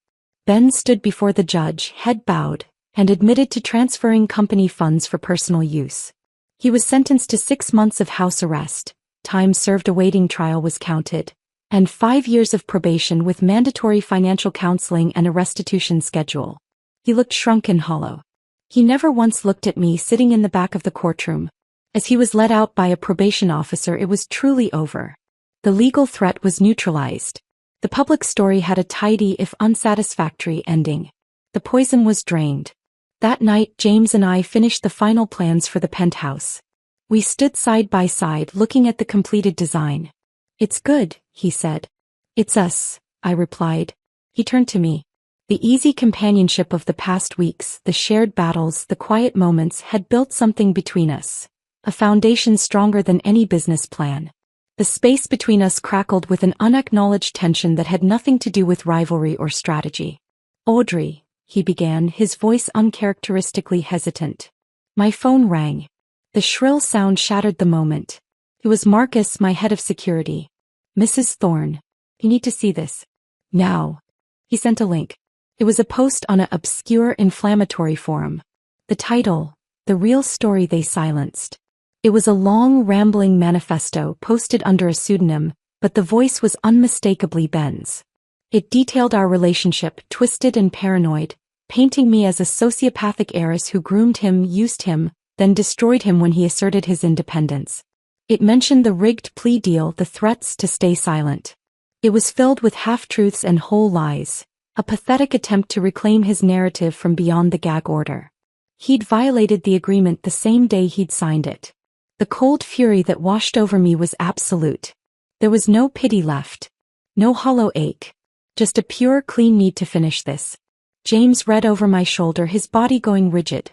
Ben stood before the judge, head bowed, and admitted to transferring company funds for personal use. He was sentenced to 6 months of house arrest, time served awaiting trial was counted, and 5 years of probation with mandatory financial counseling and a restitution schedule. He looked shrunk and hollow. He never once looked at me sitting in the back of the courtroom. As he was let out by a probation officer, it was truly over. The legal threat was neutralized. The public story had a tidy, if unsatisfactory, ending. The poison was drained. That night, James and I finished the final plans for the penthouse. We stood side by side looking at the completed design. "It's good," he said. "It's us," I replied. He turned to me. The easy companionship of the past weeks, the shared battles, the quiet moments had built something between us. A foundation stronger than any business plan. The space between us crackled with an unacknowledged tension that had nothing to do with rivalry or strategy. "Audrey," he began, his voice uncharacteristically hesitant. My phone rang. The shrill sound shattered the moment. It was Marcus, my head of security. "Mrs. Thorne, you need to see this. Now." He sent a link. It was a post on an obscure inflammatory forum. The title: "The Real Story They Silenced." It was a long, rambling manifesto posted under a pseudonym, but the voice was unmistakably Ben's. It detailed our relationship, twisted and paranoid, painting me as a sociopathic heiress who groomed him, used him, then destroyed him when he asserted his independence. It mentioned the rigged plea deal, the threats to stay silent. It was filled with half-truths and whole lies, a pathetic attempt to reclaim his narrative from beyond the gag order. He'd violated the agreement the same day he'd signed it. The cold fury that washed over me was absolute. There was no pity left. No hollow ache. Just a pure, clean need to finish this. James read over my shoulder, his body going rigid.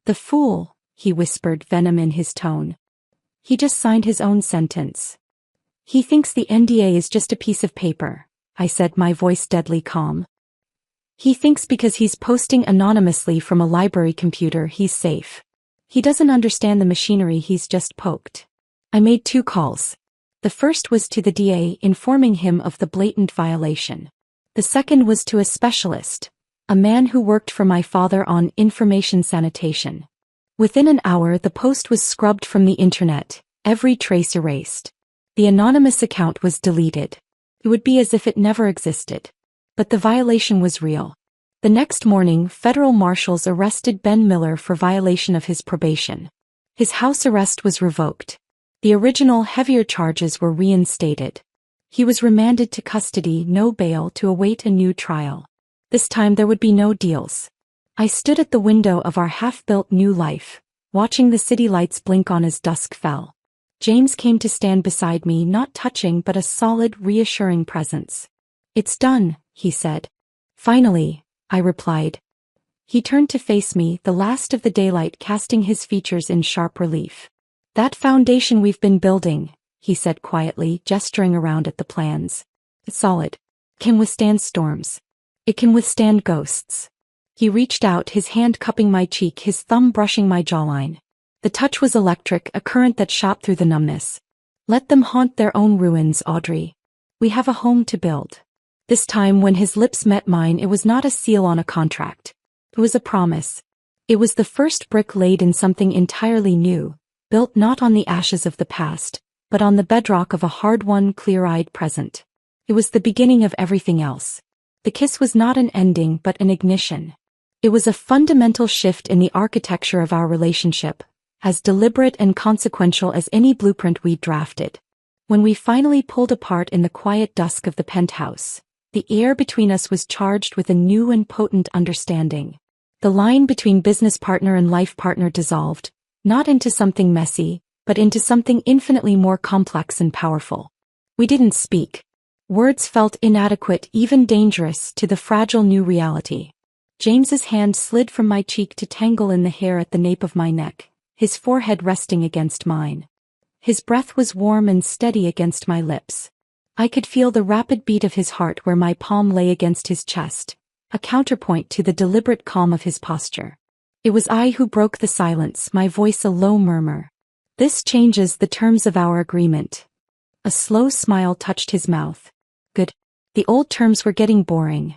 "The fool," he whispered, venom in his tone. "He just signed his own sentence. He thinks the NDA is just a piece of paper," I said, my voice deadly calm. "He thinks because he's posting anonymously from a library computer he's safe. He doesn't understand the machinery he's just poked." I made 2 calls. The first was to the DA, informing him of the blatant violation. The second was to a specialist, a man who worked for my father on information sanitation. Within an hour, the post was scrubbed from the internet, every trace erased. The anonymous account was deleted. It would be as if it never existed. But the violation was real. The next morning, federal marshals arrested Ben Miller for violation of his probation. His house arrest was revoked. The original heavier charges were reinstated. He was remanded to custody, no bail, to await a new trial. This time there would be no deals. I stood at the window of our half-built new life, watching the city lights blink on as dusk fell. James came to stand beside me, not touching but a solid, reassuring presence. "It's done," he said. "Finally," I replied. He turned to face me, the last of the daylight casting his features in sharp relief. "That foundation we've been building," he said quietly, gesturing around at the plans. "It's solid. Can withstand storms. It can withstand ghosts." He reached out, his hand cupping my cheek, his thumb brushing my jawline. The touch was electric, a current that shot through the numbness. "Let them haunt their own ruins, Audrey. We have a home to build." This time when his lips met mine, it was not a seal on a contract. It was a promise. It was the first brick laid in something entirely new, built not on the ashes of the past, but on the bedrock of a hard-won, clear-eyed present. It was the beginning of everything else. The kiss was not an ending but an ignition. It was a fundamental shift in the architecture of our relationship, as deliberate and consequential as any blueprint we'd drafted. When we finally pulled apart in the quiet dusk of the penthouse, the air between us was charged with a new and potent understanding. The line between business partner and life partner dissolved, not into something messy, but into something infinitely more complex and powerful. We didn't speak. Words felt inadequate, even dangerous, to the fragile new reality. James's hand slid from my cheek to tangle in the hair at the nape of my neck, his forehead resting against mine. His breath was warm and steady against my lips. I could feel the rapid beat of his heart where my palm lay against his chest, a counterpoint to the deliberate calm of his posture. It was I who broke the silence, my voice a low murmur. "This changes the terms of our agreement." A slow smile touched his mouth. "Good. The old terms were getting boring."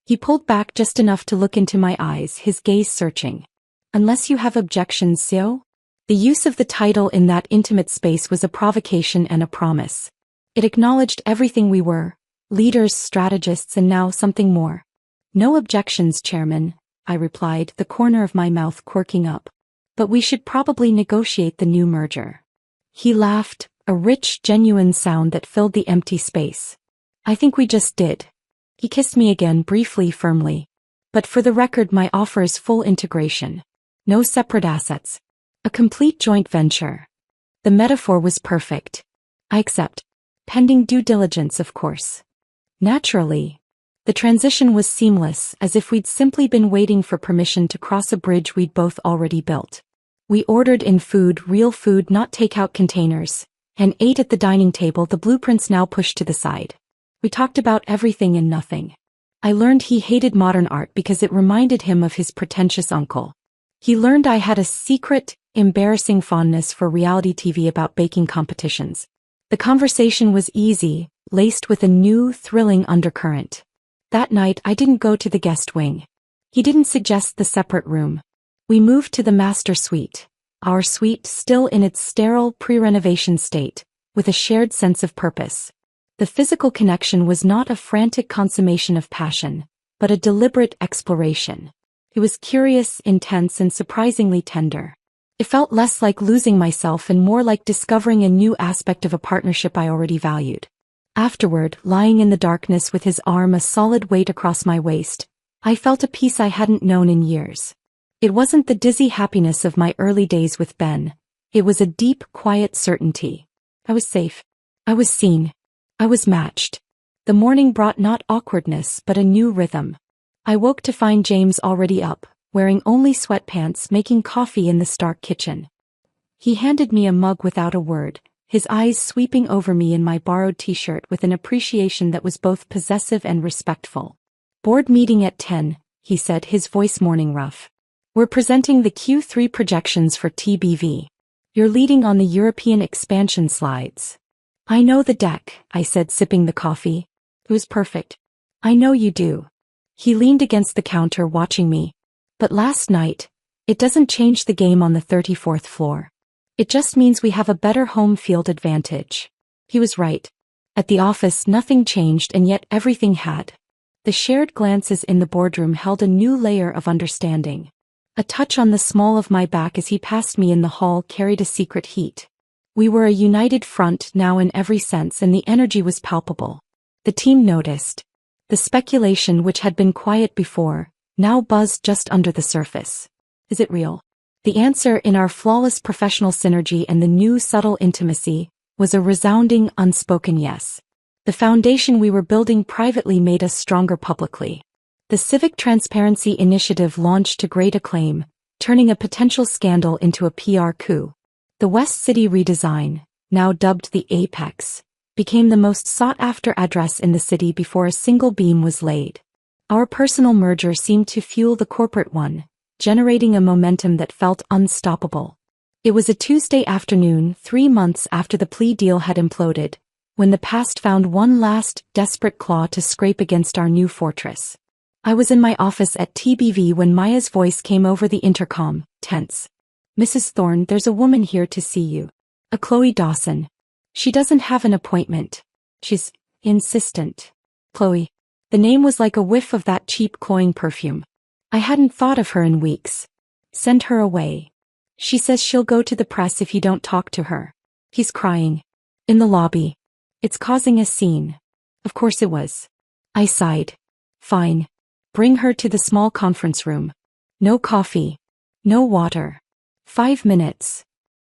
He pulled back just enough to look into my eyes, his gaze searching. "Unless you have objections, Seo?" The use of the title in that intimate space was a provocation and a promise. It acknowledged everything we were, leaders, strategists, and now something more. "No objections, Chairman," I replied, the corner of my mouth quirking up. "But we should probably negotiate the new merger." He laughed, a rich, genuine sound that filled the empty space. "I think we just did." He kissed me again, briefly, firmly. "But for the record, my offer is full integration. No separate assets. A complete joint venture." The metaphor was perfect. "I accept. Pending due diligence, of course." Naturally. The transition was seamless, as if we'd simply been waiting for permission to cross a bridge we'd both already built. We ordered in food, real food, not takeout containers, and ate at the dining table, the blueprints now pushed to the side. We talked about everything and nothing. I learned he hated modern art because it reminded him of his pretentious uncle. He learned I had a secret, embarrassing fondness for reality TV about baking competitions. The conversation was easy, laced with a new, thrilling undercurrent. That night I didn't go to the guest wing. He didn't suggest the separate room. We moved to the master suite, our suite still in its sterile, pre-renovation state, with a shared sense of purpose. The physical connection was not a frantic consummation of passion, but a deliberate exploration. It was curious, intense, and surprisingly tender. It felt less like losing myself and more like discovering a new aspect of a partnership I already valued. Afterward, lying in the darkness with his arm a solid weight across my waist, I felt a peace I hadn't known in years. It wasn't the dizzy happiness of my early days with Ben. It was a deep, quiet certainty. I was safe. I was seen. I was matched. The morning brought not awkwardness but a new rhythm. I woke to find James already up, wearing only sweatpants, making coffee in the stark kitchen. He handed me a mug without a word, his eyes sweeping over me in my borrowed t-shirt with an appreciation that was both possessive and respectful. "Board meeting at 10, he said, his voice morning rough. "We're presenting the Q3 projections for TBV. You're leading on the European expansion slides." "I know the deck," I said, sipping the coffee. "It was perfect." "I know you do." He leaned against the counter watching me. "But last night, it doesn't change the game on the 34th floor. It just means we have a better home field advantage." He was right. At the office nothing changed and yet everything had. The shared glances in the boardroom held a new layer of understanding. A touch on the small of my back as he passed me in the hall carried a secret heat. We were a united front now in every sense, and the energy was palpable. The team noticed. The speculation, which had been quiet before, now buzzed just under the surface. Is it real? The answer, in our flawless professional synergy and the new subtle intimacy, was a resounding, unspoken yes. The foundation we were building privately made us stronger publicly. The Civic Transparency Initiative launched to great acclaim, turning a potential scandal into a PR coup. The West City redesign, now dubbed the Apex, became the most sought-after address in the city before a single beam was laid. Our personal merger seemed to fuel the corporate one, generating a momentum that felt unstoppable. It was a Tuesday afternoon, 3 months after the plea deal had imploded, when the past found one last, desperate claw to scrape against our new fortress. I was in my office at TBV when Maya's voice came over the intercom, tense. "Mrs. Thorne, there's a woman here to see you. A Chloe Dawson. She doesn't have an appointment. She's insistent." Chloe. The name was like a whiff of that cheap cloying perfume. I hadn't thought of her in weeks. "Send her away. She says she'll go to the press if you don't talk to her." He's crying. In the lobby. It's causing a scene. Of course it was. I sighed. Fine. Bring her to the small conference room. No coffee. No water. 5 minutes.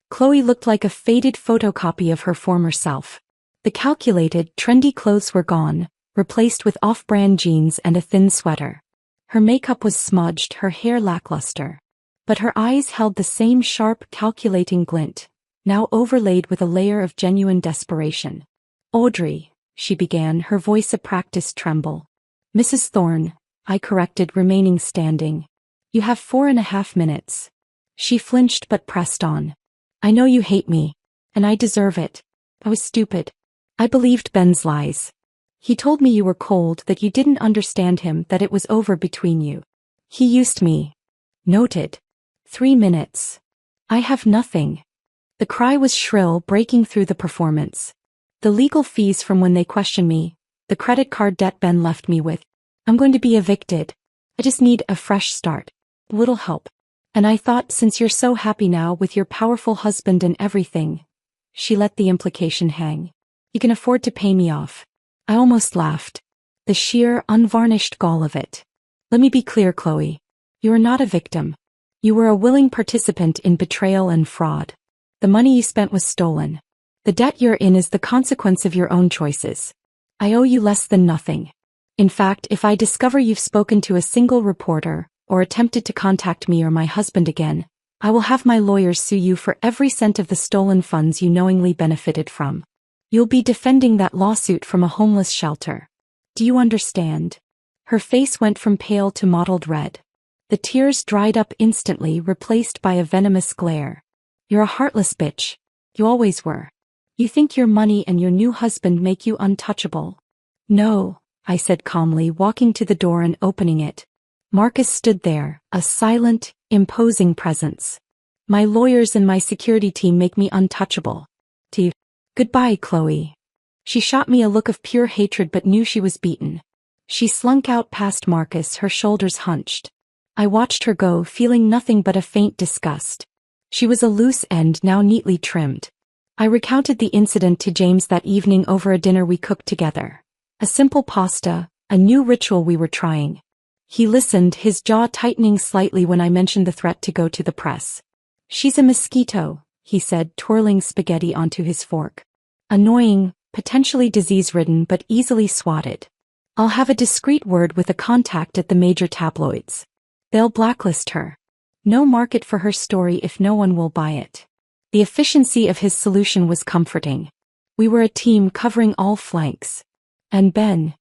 Chloe looked like a faded photocopy of her former self. The calculated, trendy clothes were gone, replaced with off-brand jeans and a thin sweater. Her makeup was smudged, her hair lackluster. But her eyes held the same sharp, calculating glint, now overlaid with a layer of genuine desperation. "Audrey," she began, her voice a practiced tremble. "Mrs. Thorne," I corrected, remaining standing. "You have 4.5 minutes. She flinched but pressed on. "I know you hate me. And I deserve it. I was stupid. I believed Ben's lies. He told me you were cold, that you didn't understand him, that it was over between you. He used me." Noted. 3 minutes. I have nothing. The cry was shrill, breaking through the performance. The legal fees from when they questioned me, the credit card debt Ben left me with. I'm going to be evicted. I just need a fresh start. A little help. And I thought, since you're so happy now with your powerful husband and everything. She let the implication hang. You can afford to pay me off. I almost laughed. The sheer, unvarnished gall of it. Let me be clear, Chloe. You are not a victim. You were a willing participant in betrayal and fraud. The money you spent was stolen. The debt you're in is the consequence of your own choices. I owe you less than nothing. In fact, if I discover you've spoken to a single reporter, or attempted to contact me or my husband again, I will have my lawyers sue you for every cent of the stolen funds you knowingly benefited from. You'll be defending that lawsuit from a homeless shelter. Do you understand? Her face went from pale to mottled red. The tears dried up instantly, replaced by a venomous glare. You're a heartless bitch. You always were. You think your money and your new husband make you untouchable. No, I said calmly, walking to the door and opening it. Marcus stood there, a silent, imposing presence. My lawyers and my security team make me untouchable. Goodbye, Chloe. She shot me a look of pure hatred but knew she was beaten. She slunk out past Marcus, her shoulders hunched. I watched her go, feeling nothing but a faint disgust. She was a loose end, now neatly trimmed. I recounted the incident to James that evening over a dinner we cooked together. A simple pasta, a new ritual we were trying. He listened, his jaw tightening slightly when I mentioned the threat to go to the press. She's a mosquito, he said, twirling spaghetti onto his fork. Annoying, potentially disease-ridden but easily swatted. I'll have a discreet word with a contact at the major tabloids. They'll blacklist her. No market for her story if no one will buy it. The efficiency of his solution was comforting. We were a team covering all flanks. And Ben?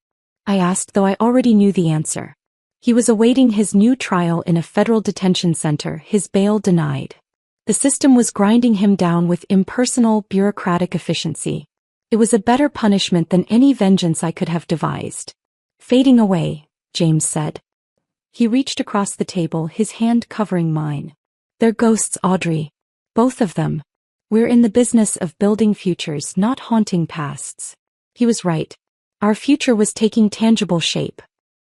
I asked, though I already knew the answer. He was awaiting his new trial in a federal detention center, his bail denied. The system was grinding him down with impersonal, bureaucratic efficiency. It was a better punishment than any vengeance I could have devised. Fading away, James said. He reached across the table, his hand covering mine. They're ghosts, Audrey. Both of them. We're in the business of building futures, not haunting pasts. He was right. Our future was taking tangible shape.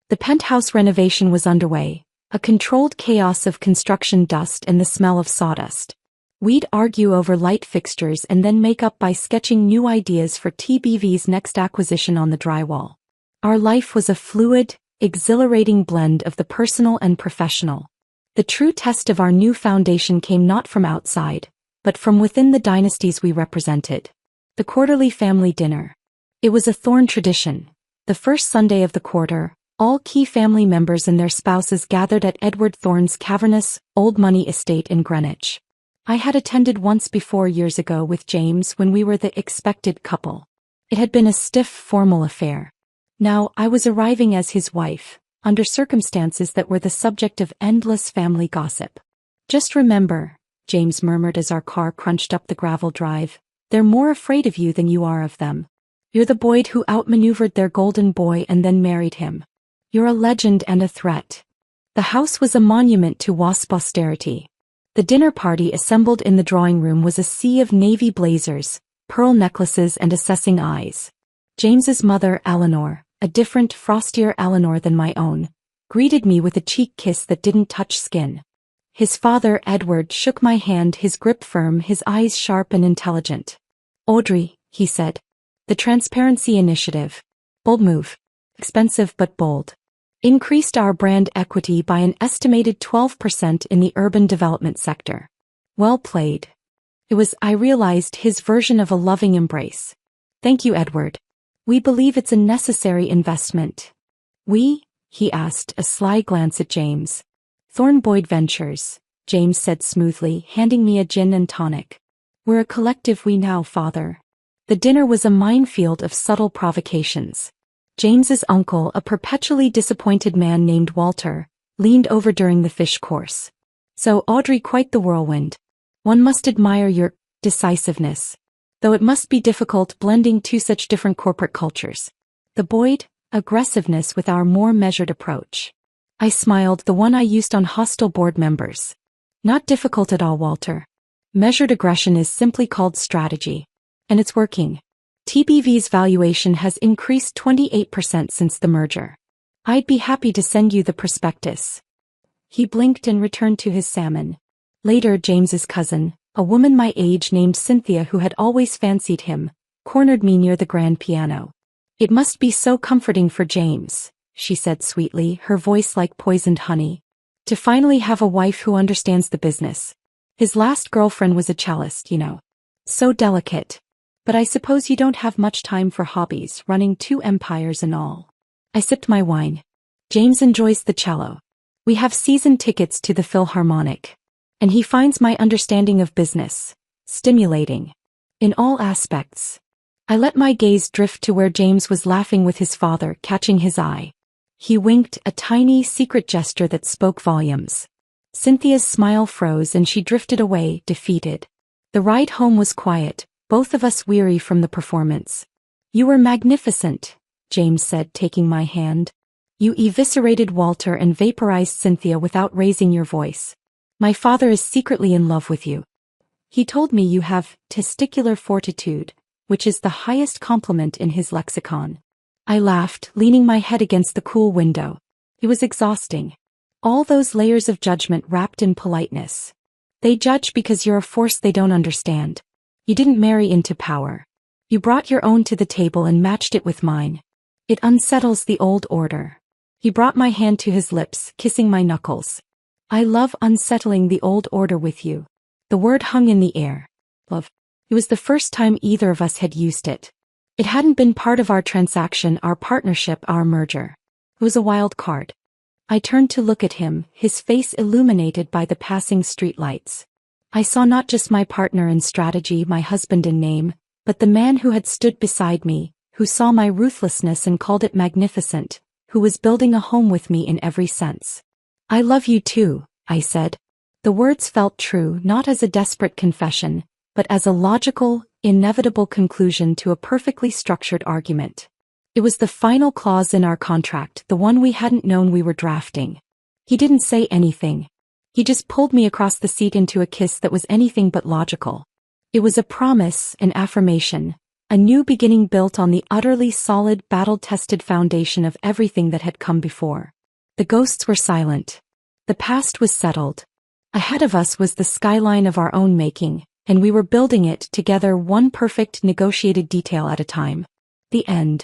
The penthouse renovation was underway, a controlled chaos of construction dust and the smell of sawdust. We'd argue over light fixtures and then make up by sketching new ideas for TBV's next acquisition on the drywall. Our life was a fluid, exhilarating blend of the personal and professional. The true test of our new foundation came not from outside, but from within the dynasties we represented. The quarterly family dinner. It was a Thorne tradition. The first Sunday of the quarter, all key family members and their spouses gathered at Edward Thorne's cavernous, old money estate in Greenwich. I had attended once before years ago with James when we were the expected couple. It had been a stiff, formal affair. Now I was arriving as his wife, under circumstances that were the subject of endless family gossip. "Just remember," James murmured as our car crunched up the gravel drive, "they're more afraid of you than you are of them. You're the Boyd who outmaneuvered their golden boy and then married him. You're a legend and a threat." The house was a monument to WASP austerity. The dinner party assembled in the drawing room was a sea of navy blazers, pearl necklaces and assessing eyes. James's mother, Eleanor, a different, frostier Eleanor than my own, greeted me with a cheek kiss that didn't touch skin. His father, Edward, shook my hand, his grip firm, his eyes sharp and intelligent. "Audrey," he said. "The Transparency Initiative. Bold move. Expensive but bold. Increased our brand equity by an estimated 12% in the urban development sector. Well played." It was, I realized, his version of a loving embrace. "Thank you, Edward. We believe it's a necessary investment." "We?" he asked, a sly glance at James. "Thorne Boyd Ventures," James said smoothly, handing me a gin and tonic. "We're a collective we now, Father." The dinner was a minefield of subtle provocations. James's uncle, a perpetually disappointed man named Walter, leaned over during the fish course. "So, Audrey, quite the whirlwind. One must admire your decisiveness. Though it must be difficult blending two such different corporate cultures. The Boyd, aggressiveness with our more measured approach." I smiled, the one I used on hostile board members. "Not difficult at all, Walter. Measured aggression is simply called strategy. And it's working. TBV's valuation has increased 28% since the merger. I'd be happy to send you the prospectus." He blinked and returned to his salmon. Later, James's cousin, a woman my age named Cynthia who had always fancied him, cornered me near the grand piano. "It must be so comforting for James," she said sweetly, her voice like poisoned honey, "to finally have a wife who understands the business. His last girlfriend was a cellist, you know. So delicate. But I suppose you don't have much time for hobbies, running 2 empires and all." I sipped my wine. "James enjoys the cello. We have season tickets to the Philharmonic. And he finds my understanding of business stimulating. In all aspects." I let my gaze drift to where James was laughing with his father, catching his eye. He winked, a tiny, secret gesture that spoke volumes. Cynthia's smile froze and she drifted away, defeated. The ride home was quiet, both of us weary from the performance. "You were magnificent," James said, taking my hand. "You eviscerated Walter and vaporized Cynthia without raising your voice. My father is secretly in love with you. He told me you have testicular fortitude, which is the highest compliment in his lexicon." I laughed, leaning my head against the cool window. It was exhausting. All those layers of judgment wrapped in politeness. They judge because you're a force they don't understand. You didn't marry into power. You brought your own to the table and matched it with mine. It unsettles the old order. He brought my hand to his lips, kissing my knuckles. "I love unsettling the old order with you." The word hung in the air. Love. It was the first time either of us had used it. It hadn't been part of our transaction, our partnership, our merger. It was a wild card. I turned to look at him, his face illuminated by the passing streetlights. I saw not just my partner in strategy, my husband in name, but the man who had stood beside me, who saw my ruthlessness and called it magnificent, who was building a home with me in every sense. "I love you too," I said. The words felt true, not as a desperate confession, but as a logical, inevitable conclusion to a perfectly structured argument. It was the final clause in our contract, the one we hadn't known we were drafting. He didn't say anything. He just pulled me across the seat into a kiss that was anything but logical. It was a promise, an affirmation, A new beginning built on the utterly solid, battle-tested foundation of everything that had come before. The ghosts were silent. The past was settled. Ahead of us was the skyline of our own making, and we were building it together, one perfect negotiated detail at a time. The end.